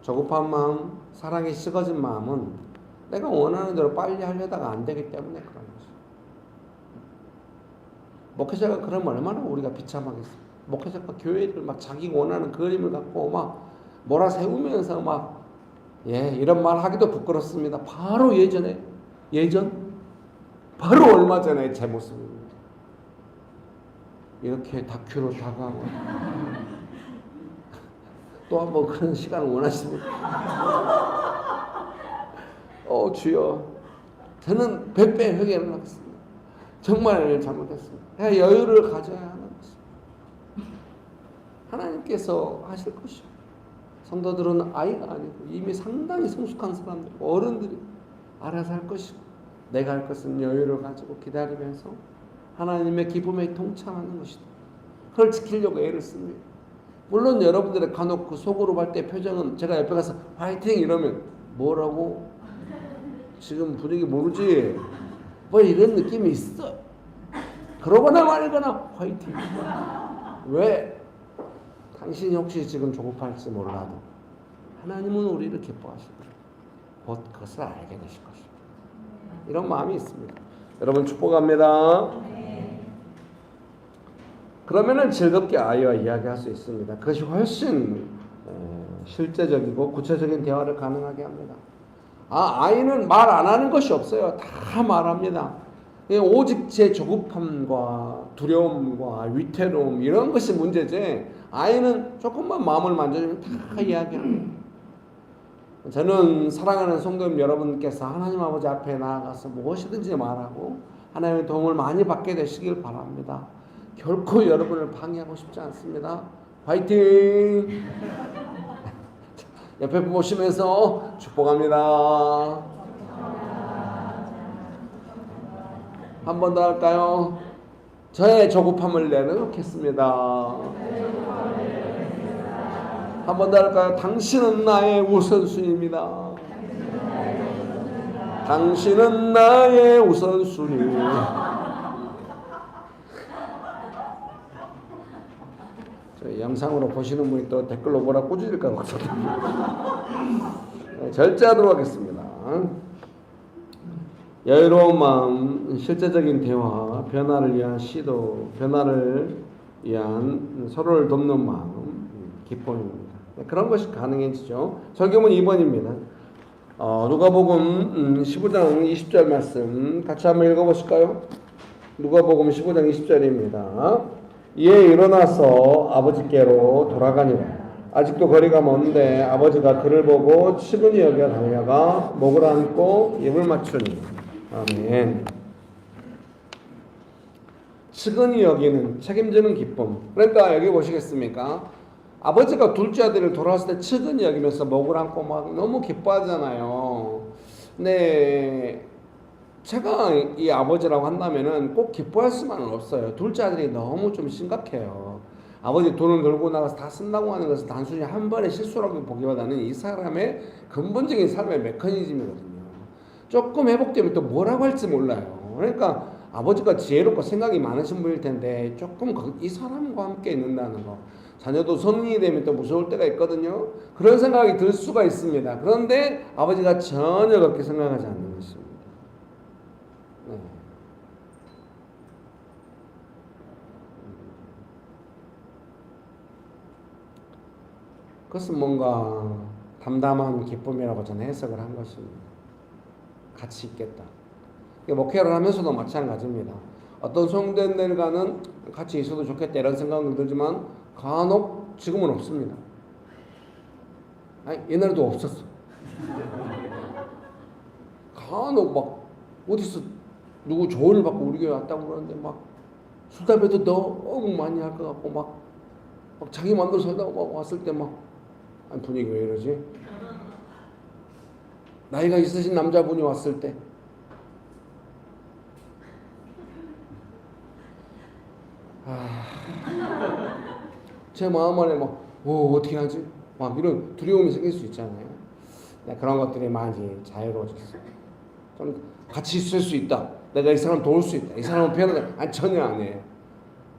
조급한 마음, 사랑이 식어진 마음은 내가 원하는 대로 빨리 하려다가 안 되기 때문에 그런 거죠. 목회자가 그러면 얼마나 우리가 비참하겠어요. 목회자가 교회를 막 자기가 원하는 그림을 갖고 막 몰아세우면서 막 이런 말 하기도 부끄럽습니다. 바로 바로 얼마 전에 제 모습입니다. 이렇게 다큐로 다가오고 또 한번 그런 시간을 원하십니까? 주여 저는 100배 회개를 하겠습니다. 정말 잘못했습니다. 내가 여유를 가져야 하는 것입니다. 하나님께서 하실 것이요. 성도들은 아이가 아니고 이미 상당히 성숙한 사람들, 어른들이 알아서 할 것이고 내가 할 것은 여유를 가지고 기다리면서 하나님의 기쁨에 동참하는 것이다. 그걸 지키려고 애를 씁니다. 물론 여러분들의 간혹 그 속으로 할 때 표정은 제가 옆에 가서 화이팅 이러면 뭐라고? 지금 분위기 모르지? 뭐 이런 느낌이 있어. 그러거나 말거나 화이팅. 왜? 당신이 혹시 지금 조급할지 몰라도 하나님은 우리를 기뻐하시고 곧 그것을 알게 되실 것입니다. 이런 마음이 있습니다. 여러분 축복합니다. 그러면은 즐겁게 아이와 이야기할 수 있습니다. 그것이 훨씬 실제적이고 구체적인 대화를 가능하게 합니다. 아이는 말 안 하는 것이 없어요. 다 말합니다. 오직 제 조급함과 두려움과 위태로움 이런 것이 문제지 아이는 조금만 마음을 만져주면 다 이야기합니다. 저는 사랑하는 성도님 여러분께서 하나님 아버지 앞에 나아가서 무엇이든지 말하고 하나님의 도움을 많이 받게 되시길 바랍니다. 결코 여러분을 방해하고 싶지 않습니다. 화이팅! 옆에 보시면서 축복합니다. 한 번 더 할까요? 저의 조급함을 내려놓겠습니다. 한 번 더 할까요? 당신은 나의 우선순위입니다. 당신은 나의 우선순위. 저 영상으로 보시는 분이 또 댓글로 뭐라 꾸짖을까 걱정됩니다. 절제 하도록 하겠습니다. 여유로운 마음, 실제적인 대화, 변화를 위한 시도, 변화를 위한 서로를 돕는 마음, 기쁨입니다. 그런 것이 가능해지죠. 설교문 2번입니다. 누가복음 15장 20절 말씀 같이 한번 읽어보실까요? 누가복음 15장 20절입니다. 이에 일어나서 아버지께로 돌아가니라. 아직도 거리가 먼데 아버지가 그를 보고 측은히 여겨 달려가 목을 안고 입을 맞추니. 아멘. 측은히 여기는 책임지는 기쁨. 그러니까 여기 보시겠습니까? 아버지가 둘째 아들을 돌아왔을 때 측은히 여기면서 목을 안고 막 너무 기뻐하잖아요. 근데 제가 이 아버지라고 한다면은 꼭 기뻐할 수만은 없어요. 둘째 아들이 너무 좀 심각해요. 아버지 돈을 들고 나가서 다 쓴다고 하는 것은 단순히 한 번의 실수라고 보기보다는 이 사람의 근본적인 삶의 메커니즘이거든요. 조금 회복되면 또 뭐라고 할지 몰라요. 그러니까 아버지가 지혜롭고 생각이 많으신 분일 텐데 조금 이 사람과 함께 있는다는 거. 자녀도 성인이 되면 또 무서울 때가 있거든요. 그런 생각이 들 수가 있습니다. 그런데 아버지가 전혀 그렇게 생각하지 않는 것입니다. 네. 그것은 뭔가 담담한 기쁨이라고 저는 해석을 한 것입니다. 같이 있겠다. 목회를 하면서도 마찬가지입니다. 어떤 성도들과는 같이 있어도 좋겠다 이런 생각은 들지만 간혹 지금은 없습니다. 아니, 옛날에도 없었어. 간혹 막 어디서 누구 조언을 받고 우리 교회 왔다고 그러는데 막 술 담배도 너무 많이 할 것 같고 막 자기 마음대로 살다가 막 왔을 때 막 분위기 왜 이러지? 나이가 있으신 남자분이 왔을 때 제 마음 안에 막 어떻게 하지? 막 이런 두려움이 생길 수 있잖아요. 그런 것들이 많이 자유로워졌어요. 좀 같이 있을 수 있다. 내가 이 사람 도울 수 있다. 이 사람은 편하다. 아니 전혀 아니에요.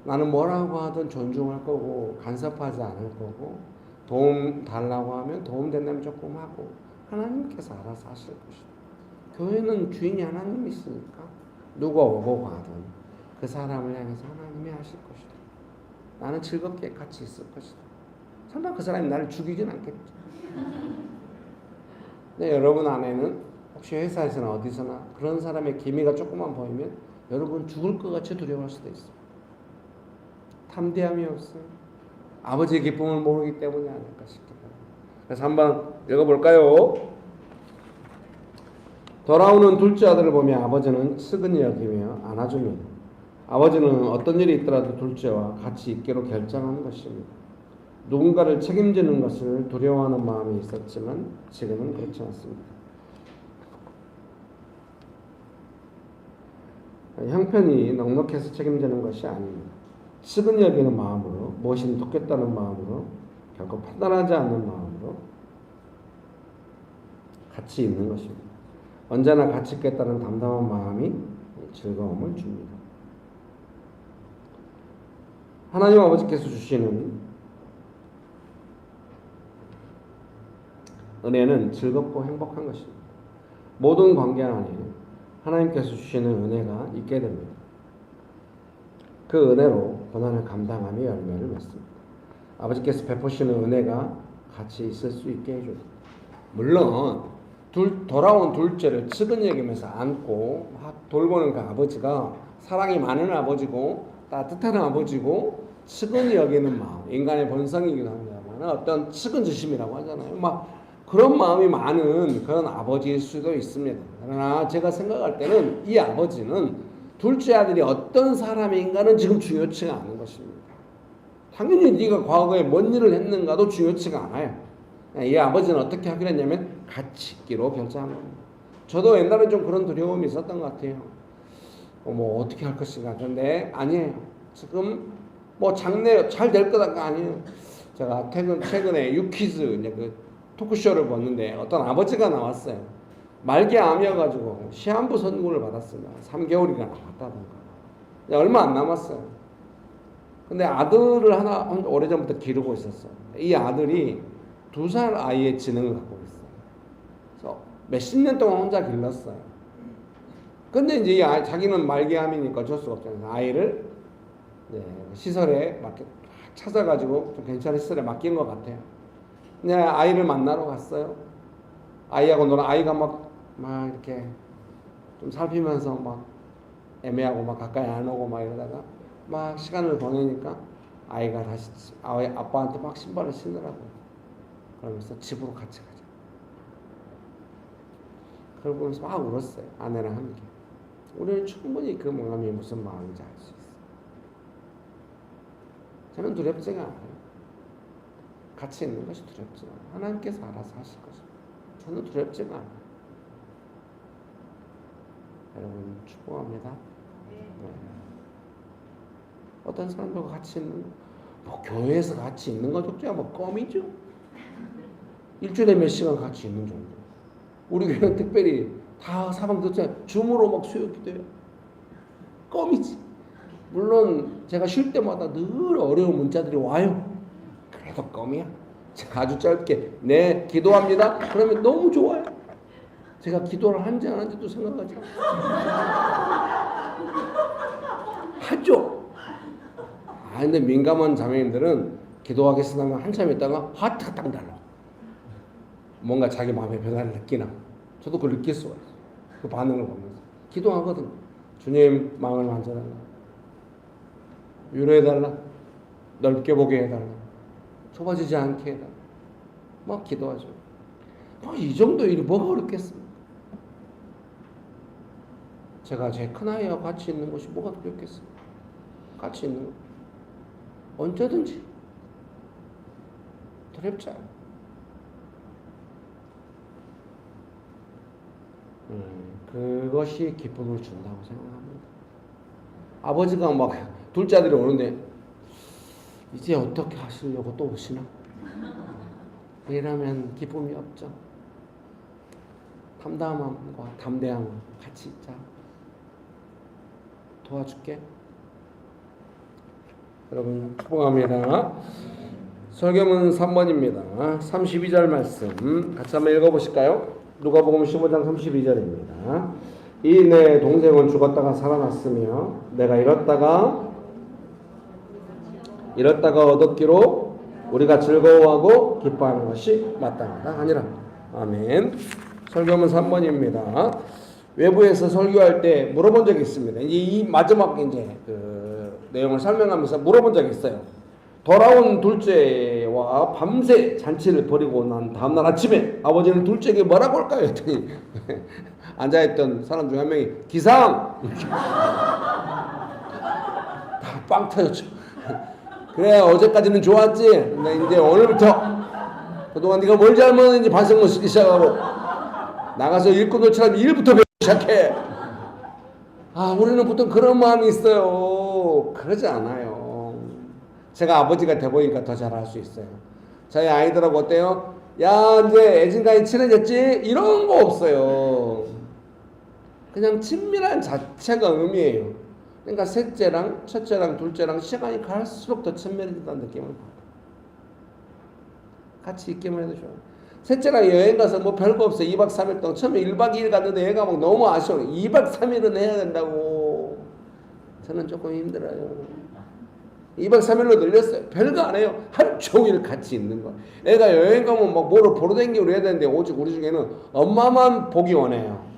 나는 뭐라고 하든 존중할 거고 간섭하지 않을 거고 도움 달라고 하면 도움 된다면 조금 하고 하나님께서 알아서 하실 것이다. 교회는 주인이 하나님이 있으니까 누가 오고 가든 그 사람을 향해서 하나님이 하실 것이다. 나는 즐겁게 같이 있을 것이다. 설마 그 사람이 나를 죽이진 않겠죠. 네, 여러분 안에는 혹시 회사에서나 어디서나 그런 사람의 기미가 조금만 보이면 여러분 죽을 것 같이 두려워할 수도 있어요. 탐대함이 없어요. 아버지의 기쁨을 모르기 때문이 아닐까 싶습니다. 그래서 한번 읽어볼까요? 돌아오는 둘째 아들을 보며 아버지는 측은히 여기며 안아줍니다. 아버지는 어떤 일이 있더라도 둘째와 같이 있기로 결정한 것입니다. 누군가를 책임지는 것을 두려워하는 마음이 있었지만 지금은 그렇지 않습니다. 형편이 넉넉해서 책임지는 것이 아닙니다. 측은히 여기는 마음으로, 무엇이든 돕겠다는 마음으로, 결코 판단하지 않는 마음으로 같이 있는 것입니다. 언제나 같이 있겠다는 담담한 마음이 즐거움을 줍니다. 하나님 아버지께서 주시는 은혜는 즐겁고 행복한 것입니다. 모든 관계 안에 하나님께서 주시는 은혜가 있게 됩니다. 그 은혜로 고난을 감당하며 열매를 맺습니다. 아버지께서 베푸시는 은혜가 같이 있을 수 있게 해줍니다. 물론 돌아온 둘째를 측은 여기면서 안고 막 돌보는 그 아버지가 사랑이 많은 아버지고 따뜻한 아버지고 측은 여기는 마음, 인간의 본성이기도 합니다만 어떤 측은지심이라고 하잖아요. 막 그런 마음이 많은 그런 아버지일 수도 있습니다. 그러나 제가 생각할 때는 이 아버지는 둘째 아들이 어떤 사람인가는 지금 중요치가 않은 것입니다. 당연히 네가 과거에 뭔 일을 했는가도 중요치가 않아요. 이 아버지는 어떻게 하기로 했냐면 같이 있기로 결정한 겁니다. 저도 옛날에 좀 그런 두려움이 있었던 것 같아요. 뭐 어떻게 할 것인가. 그런데 아니에요. 지금 뭐 장래 잘 될 거다가 아니에요. 제가 최근에 유퀴즈 이제 그 토크쇼를 봤는데 어떤 아버지가 나왔어요. 말기암이어가지고 시한부 선고를 받았습니다. 3개월이나 남았다던가. 얼마 안 남았어요. 근데 아들을 하나 오래전부터 기르고 있었어요. 이 아들이 2살 아이의 지능을 갖고 있어요. 그래서 몇십 년 동안 혼자 길렀어요. 근데 이제 이 아이, 자기는 말기암이니까 어쩔 수가 없잖아요. 아이를 시설에 찾아가지고 좀 괜찮은 시설에 맡긴 것 같아요. 근데 아이를 만나러 갔어요. 아이하고 놀아. 아이가 막 이렇게 좀 살피면서 막 애매하고 막 가까이 안 오고 막 이러다가 막 시간을 보내니까 아이가 다시 아빠한테 막 신발을 신으라고 그러면서 집으로 같이 가자. 그걸 보면서 막 울었어요. 아내랑 함께. 우리는 충분히 그 마음이 무슨 마음인지 알 수 있어요. 저는 두렵지가 않아요. 같이 있는 것이 두렵지 않아요. 하나님께서 알아서 하실 것입니다. 저는 두렵지가 않아요. 여러분 축복합니다. 네. 어떤 사람들과 같이 있는 뭐 교회에서 같이 있는 것조차 뭐 껌이죠. 일주일에 몇 시간 같이 있는 정도. 우리 교회는 특별히 다 사방 듣자 줌으로 막 수요 기도해요. 껌이지. 물론 제가 쉴 때마다 늘 어려운 문자들이 와요. 그래도 껌이야. 제가 아주 짧게 네 기도합니다. 그러면 너무 좋아요. 제가 기도를 한지 안 한지도 생각하지 하죠. 근데 민감한 자매님들은 기도하겠습니다 하면 한참 있다가 하트가 딱 날라. 뭔가 자기 마음의 변화를 느끼나. 저도 그걸 느낄 수가 있어요. 그 반응을 보면서 기도하거든요. 주님 마음을 만져달라. 위로해달라. 넓게 보게 해달라. 좁아지지 않게 해달라. 막 기도하죠. 이 정도 일이 뭐가 어렵겠습니까? 제가 제 큰아이와 같이 있는 것이 뭐가 두렵겠습니까? 같이 있는 것. 언제든지 두렵지 않아요. 그것이 기쁨을 준다고 생각합니다. 아버지가 막 둘째 아들이 오는데 이제 어떻게 하시려고 또 오시나? 이러면 기쁨이 없죠. 담담함과 담대함 같이 있자. 도와줄게. 여러분 축복합니다. 설교문 3번입니다. 32절 말씀 같이 한번 읽어보실까요? 누가복음 15장 32절입니다. 이 내 동생은 죽었다가 살아났으며 내가 잃었다가 얻었기로 우리가 즐거워하고 기뻐하는 것이 마땅하다 하니라. 아멘. 설교문 3번입니다. 외부에서 설교할 때 물어본 적이 있습니다. 이 마지막 이제 그 내용을 설명하면서 물어본 적이 있어요. 돌아온 둘째와 밤새 잔치를 벌이고 난 다음날 아침에 아버지는 둘째에게 뭐라고 할까요? 했더니 앉아있던 사람 중에 한 명이 기상! 다 빵 터졌죠. 그래 어제까지는 좋았지. 근데 이제 오늘부터 그동안 네가 뭘 잘못했는지 반성을 쓰기 시작하고 나가서 일꾼들처럼 일부터 배우기 시작해. 우리는 보통 그런 마음이 있어요. 그러지 않아요. 제가 아버지가 돼보니까 더 잘할 수 있어요. 저희 아이들하고 어때요? 야 이제 애진간이 친해졌지? 이런 거 없어요. 그냥 친밀한 자체가 의미예요. 그러니까 셋째랑 첫째랑 둘째랑 시간이 갈수록 더 친밀해진다는 느낌을 받아요. 같이 있기만 해도 좋아요. 셋째랑 여행 가서 뭐 별거 없어. 2박 3일 동안. 처음에 1박 2일 갔는데 얘가 막 너무 아쉬워. 2박 3일은 해야 된다고. 저는 조금 힘들어요. 2박 3일로 늘렸어요. 별거 안 해요. 하루 종일 같이 있는 거. 애가 여행 가면 막 뭐를 보러 다니고 그래야 되는데 오직 우리 중에는 엄마만 보기 원해요.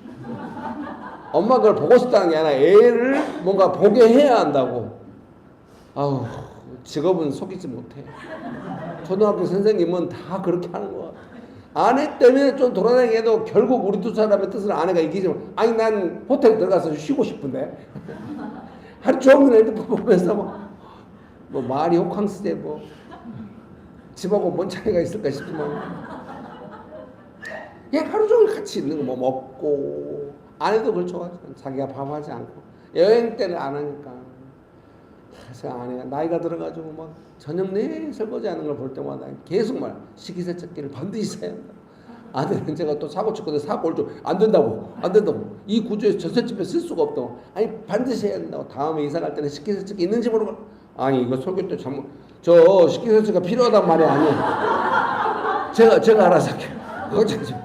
엄마 그걸 보고 싶다는 게 아니라 애를 뭔가 보게 해야 한다고. 아우, 직업은 속이지 못해. 초등학교 선생님은 다 그렇게 하는 거 같아. 아내 때문에 좀 돌아다니게도 결국 우리 두 사람의 뜻을 아내가 이기지만, 아니 난 호텔 들어가서 쉬고 싶은데 하루 종일 핸드폰 보면서 뭐 말이 호캉스에 뭐 집하고 뭔 차이가 있을까 싶지만, 얘 하루 종일 같이 있는 거 뭐 먹고. 아내도 그걸 좋아하죠. 자기가 밥하지 않고 여행 때는 안 하니까. 그래서 아내가 나이가 들어가지고 막 저녁 내내 설거지하는 걸 볼 때마다 계속 말 식기세척기를 반드시 사야 한다. 아내는 제가 또 사고 쳤거든. 사고 올 줄 안 된다고. 이 구조에서 전셋집에 쓸 수가 없다고. 아니 반드시 해야 된다고. 다음에 이사 갈 때는 식기세척기 있는지 모르고. 아니 이거 설교 때 잘못, 저 식기세척기가 필요하단 말이 아니에요. 제가 알아서 할게요.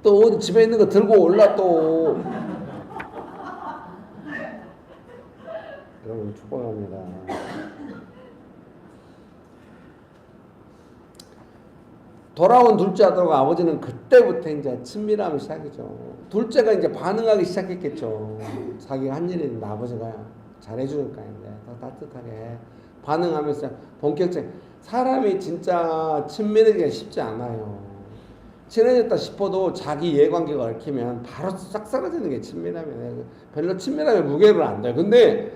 또 집에 있는 거 들고 올라 또. 여러분 축복합니다. 돌아온 둘째 아들과 아버지는 그때부터 이제 친밀함이 시작이죠. 둘째가 이제 반응하기 시작했겠죠. 자기가 한 일이 있는데 아버지가 잘해주니까 이제 더 따뜻하게 반응하면서 본격적인. 사람이 진짜 친밀하기가 쉽지 않아요. 친해졌다 싶어도 자기 이해관계가 얽히면 바로 싹 사라지는 게 친밀함이에요. 별로 친밀함에 무게를 안 둬요. 근데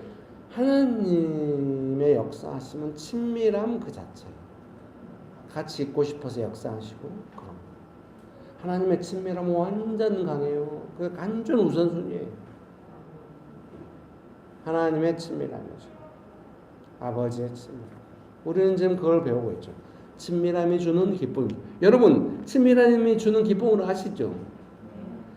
하나님의 역사하시면 친밀함 그 자체예요. 같이 있고 싶어서 역사하시고. 그럼 하나님의 친밀함은 완전 강해요. 그게 완전 우선순위예요. 하나님의 친밀함이죠. 아버지의 친밀함. 우리는 지금 그걸 배우고 있죠. 친밀함이 주는 기쁨. 여러분 친밀함이 주는 기쁨을 아시죠?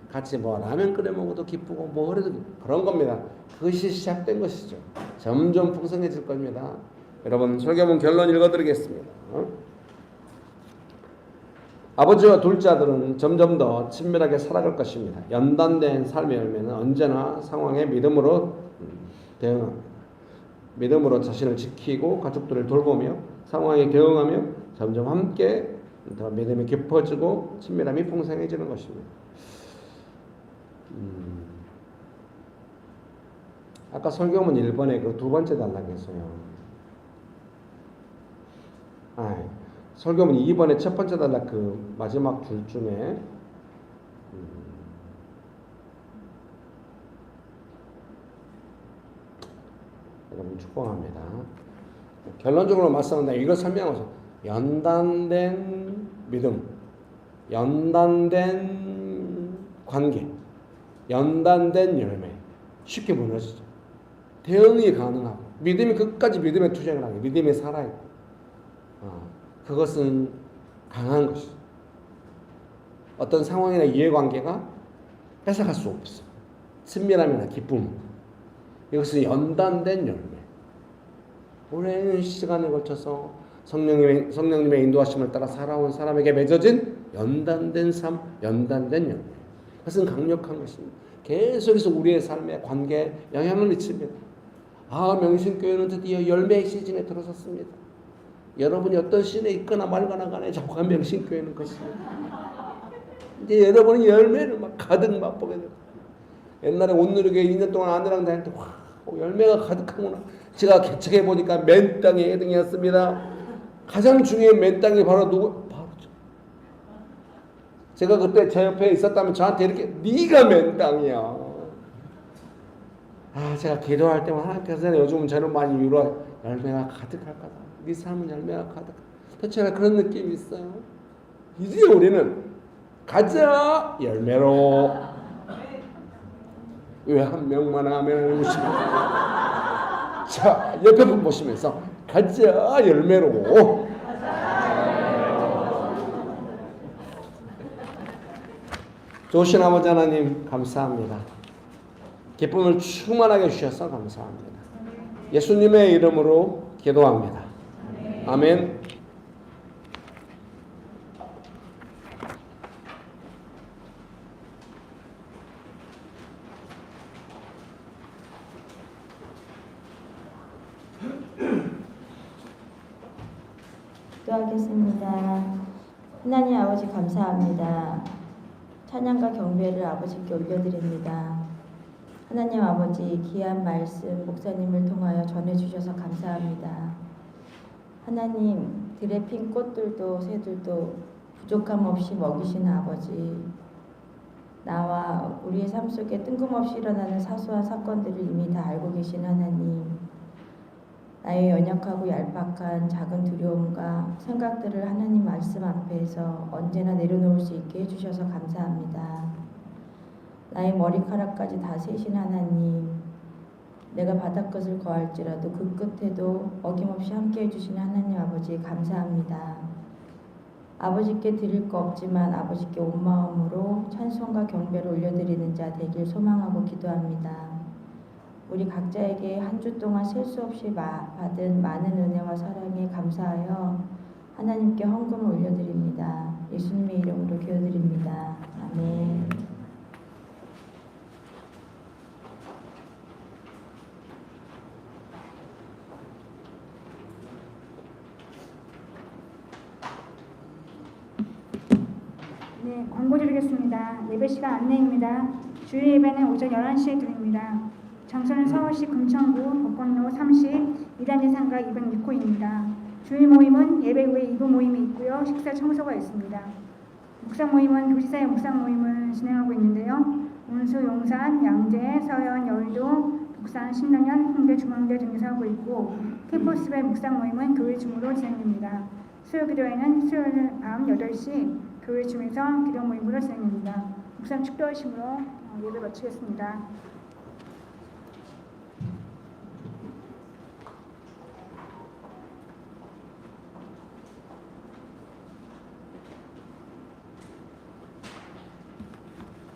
같이 뭐 라면 끓여 먹어도 기쁘고 뭐 그래도 그런 겁니다. 그것이 시작된 것이죠. 점점 풍성해질 겁니다. 여러분 설교문 결론 읽어드리겠습니다. 아버지와 둘째 아들은 점점 더 친밀하게 살아갈 것입니다. 연단된 삶의 열매는 언제나 상황에 믿음으로 대응합니다. 믿음으로 자신을 지키고 가족들을 돌보며 상황에 대응하며 점점 함께 더 믿음이 깊어지고 친밀함이 풍성해지는 것입니다. 아까 설교문 1번에 그 두 번째 단락에서요. 설교문 2번에 첫 번째 단락 그 마지막 줄 중에 여러분 축복합니다. 결론적으로 말씀한다. 이걸 설명하면서 연단된 믿음, 연단된 관계, 연단된 열매 쉽게 무너지죠. 대응이 가능하고 믿음이 끝까지 믿음에 투쟁을 하고 믿음에 살아있고 그것은 강한 것이죠. 어떤 상황이나 이해관계가 뺏어갈 수 없어. 친밀함이나 기쁨, 이것은 연단된 열매. 오랜 시간에 걸쳐서 성령님의 인도하심을 따라 살아온 사람에게 맺어진 연단된 삶, 연단된 열매. 그것은 강력한 것입니다. 계속해서 우리의 삶에 관계에 영향을 미칩니다. 명신교회는 드디어 열매의 시즌에 들어섰습니다. 여러분이 어떤 시즌에 있거나 말거나 간에 자꾸 명신교회는 것입니다. 이제 여러분이 열매를 막 가득 맛보게 돼요. 옛날에 온누리교회 2년 동안 아내랑 다닐 때 열매가 가득하구나. 제가 개척해 보니까 맨 땅이 1등이었습니다. 가장 중요한 맨 땅이 바로 누구? 바로 제가 그때 제 옆에 있었다면 저한테 이렇게 네가 맨 땅이야. 제가 기도할 때만 하나님께서 요즘은 저를 많이 위로해. 열매가 가득할 거다. 네 삶은 열매가 가득. 대체가 그런 느낌이 있어요. 이제 우리는 가자 열매로. 왜 한 명만 하면 자 옆에 분 보시면서 가자 열매로. 좋으신 아버지 하나님 감사합니다. 기쁨을 충만하게 주셔서 감사합니다. 예수님의 이름으로 기도합니다. 아멘. 기도하겠습니다. 하나님 아버지 감사합니다. 찬양과 경배를 아버지께 올려드립니다. 하나님 아버지 귀한 말씀 목사님을 통하여 전해주셔서 감사합니다. 하나님 들에 핀 꽃들도 새들도 부족함 없이 먹이시는 아버지, 나와 우리의 삶 속에 뜬금없이 일어나는 사소한 사건들을 이미 다 알고 계신 하나님, 나의 연약하고 얄팍한 작은 두려움과 생각들을 하나님 말씀 앞에서 언제나 내려놓을 수 있게 해주셔서 감사합니다. 나의 머리카락까지 다 세신 하나님, 내가 바닥끝을 거할지라도 그 끝에도 어김없이 함께 해주시는 하나님 아버지 감사합니다. 아버지께 드릴 거 없지만 아버지께 온 마음으로 찬송과 경배를 올려드리는 자 되길 소망하고 기도합니다. 우리 각자에게 한 주 동안 셀 수 없이 받은 많은 은혜와 사랑에 감사하여 하나님께 헌금을 올려드립니다. 예수님의 이름으로 기도드립니다. 아멘. 네, 광고 드리겠습니다. 예배 시간 안내입니다. 주일 예배는 오전 11시에 드립니다. 장소는 서울시 금천구 법권로 30 2단지 상가 206호입니다. 주일 모임은 예배 후에 2부 모임이 있고요. 식사 청소가 있습니다. 묵상 모임은 교지사의 묵상 모임을 진행하고 있는데요. 온수, 용산, 양재, 서현, 여의도, 북산, 신당현, 홍대, 중앙대 등에서 하고 있고 캠퍼스별 묵상 모임은 교회 줌으로 진행됩니다. 수요 기도회는 수요일 밤 8시 교회 줌에서 기도 모임으로 진행됩니다. 묵상 축도하심으로 예배 마치겠습니다.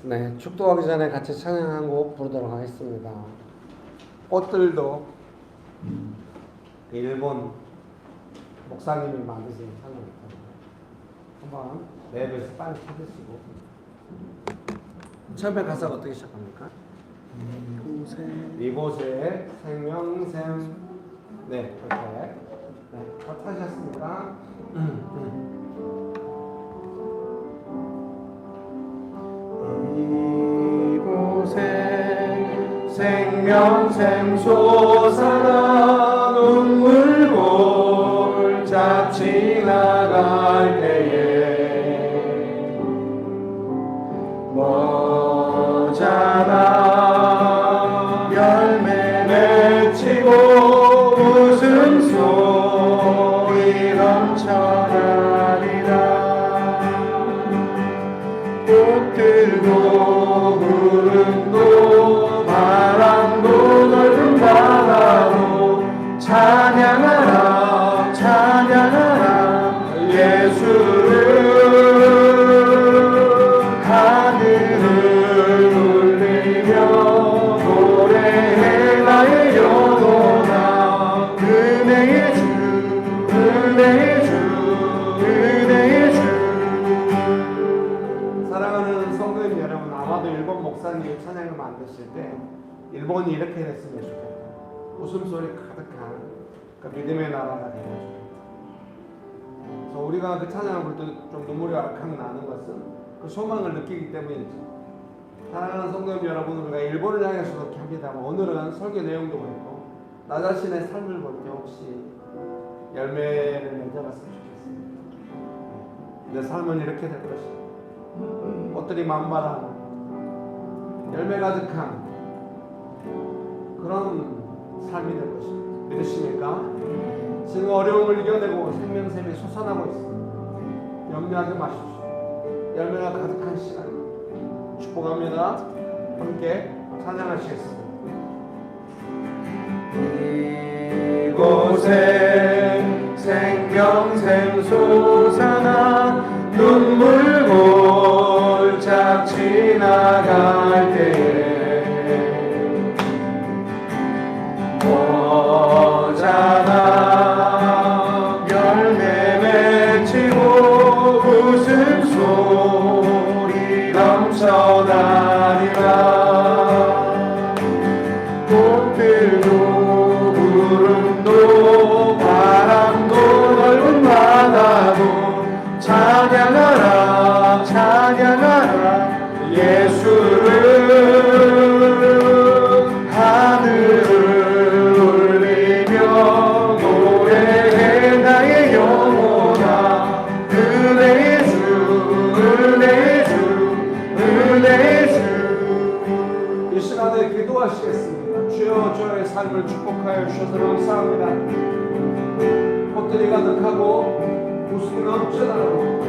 네, 축도하기 전에 같이 찬양 한 곡 부르도록 하겠습니다. 꽃들도 일본 목사님이 만드신 찬양입니다. 한번 랩에서 빨리 찾으시고. 처음에 가사가 어떻게 시작합니까? 이곳에 생명샘. 네, 그렇게. 네, 다 타셨습니까? 이곳에 생명샘 솟아나 눈물 골짝 지나갈 때에 머자나 열매 맺히고 웃음소리 넘쳐나리라. 꽃들도 구름도 바람도 넓은 바다도 찬양하라 찬양하라 예수를. 하늘을 울리며 노래해 나의 영혼아. 은혜의 주 은혜의 주 은혜의 주. 사랑하는 성도님 여러분, 아마도 일본 목사님이 찬양을 만드실 때 일본이 이렇게 됐으면 좋겠다. 웃음소리 가득한 그 믿음의 나라가 되면 좋겠다. 그래서 우리가 그 찬양을 부를 때 좀 눈물이 왈칵 나는 것은 그 소망을 느끼기 때문이죠. 사랑하는 성도님 여러분, 우리가 일본을 향해서도 그렇게 합니다만 오늘은 설교 내용도 그렇고 나 자신의 삶을 볼 때 혹시 열매를 맺어봤으면 좋겠습니다. 내 삶은 이렇게 될 것이다. 꽃들이 만발한 열매 가득한 그런 삶이 될 것입니다. 믿으십니까? 지금 어려움을 이겨내고 생명샘이 솟아나고 있습니다. 염려하지 마십시오. 열매가 가득한 시간입니다. 축복합니다. 함께 찬양하시겠습니다. 이곳에 생명샘 솟아나 눈물 골짝 지나갈 때에 머자나 열매 맺히고 웃음소리 넘쳐나리라. 꽃들도 구름도 바람도 넓은 바다 기도하시겠습니다. 주여 저의 삶을 축복하여 주셔서 감사합니다. 꽃들이 가득하고 웃음이 넘쳐나고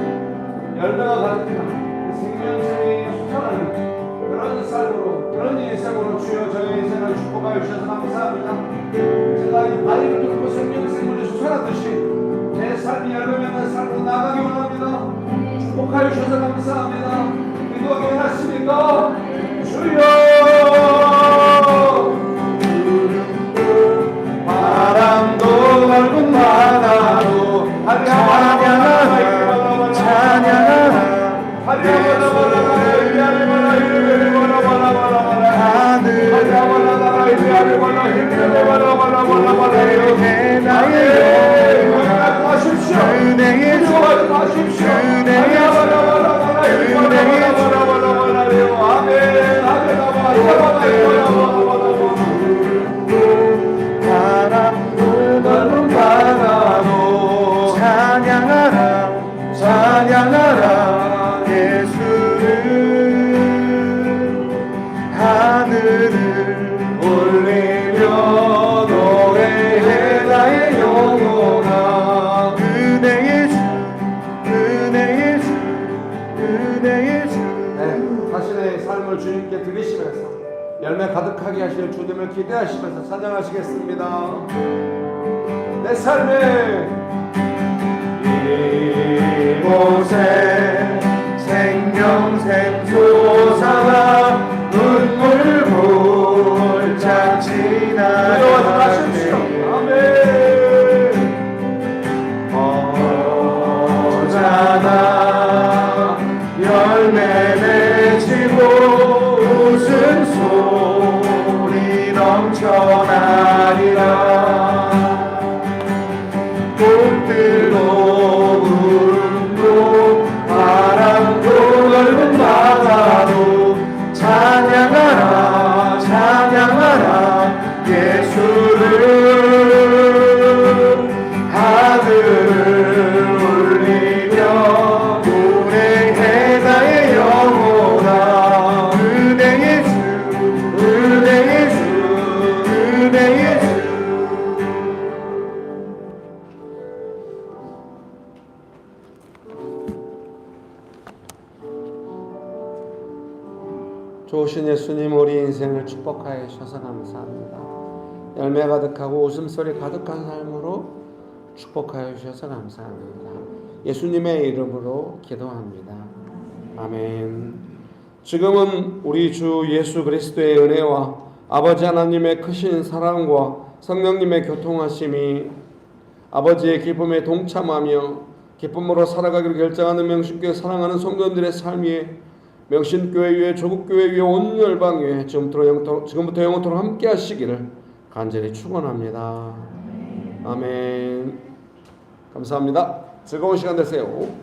열매가 가득한 생명샘이 솟아나는 그런 삶으로, 그런 인생으로 주여 저의 인생을 축복하여 주셔서 감사합니다. 제가 이 바위를 뚫고 생명샘물이 솟아나듯이 내 삶이 열매 맺는 삶으로 나가기 원합니다. 축복하여 주셔서 감사합니다. 기도하기 원하십니까? 주여 바람도 넓은 바다도 찬양하라 찬양하라 바람도 넓은 바다도 찬양하라 찬양하라 예수를 하늘을 올리며 노래해 나의 영혼아 은혜의 주 은혜의 주 은혜의 주. 네, 자신의 삶을 주님께 드리시면서 열매 가득하게 하실 주님을 기대하시면서 찬양하시겠습니다. 내 삶에 이곳에 생명샘 솟아나 눈물 골짝 지나가네 어자나 열매 맺히고 웃음소리 넘쳐나리라 꽃들도 구름도 바람도 넓은 바다도 찬양하라 찬양하라 예수를 하늘을 올리며 노래해 나의 영혼아 은혜의 주 은혜의 주 은혜의 주. 좋으신 예수님, 우리 인생을 축복하여 주셔서 감사합니다. 열매 가득하고 웃음소리 가득한 삶으로 축복하여 주셔서 감사합니다. 예수님의 이름으로 기도합니다. 아멘. 지금은 우리 주 예수 그리스도의 은혜와 아버지 하나님의 크신 사랑과 성령님의 교통하심이 아버지의 기쁨에 동참하며 기쁨으로 살아가기를 결정하는 명신교회 사랑하는 성도들의 삶 위에 명신교회 위에 조국교회 위에 온 열방 위에 지금부터 영원토록 함께 하시기를 간절히 축원합니다. 아멘. 감사합니다. 즐거운 시간 되세요.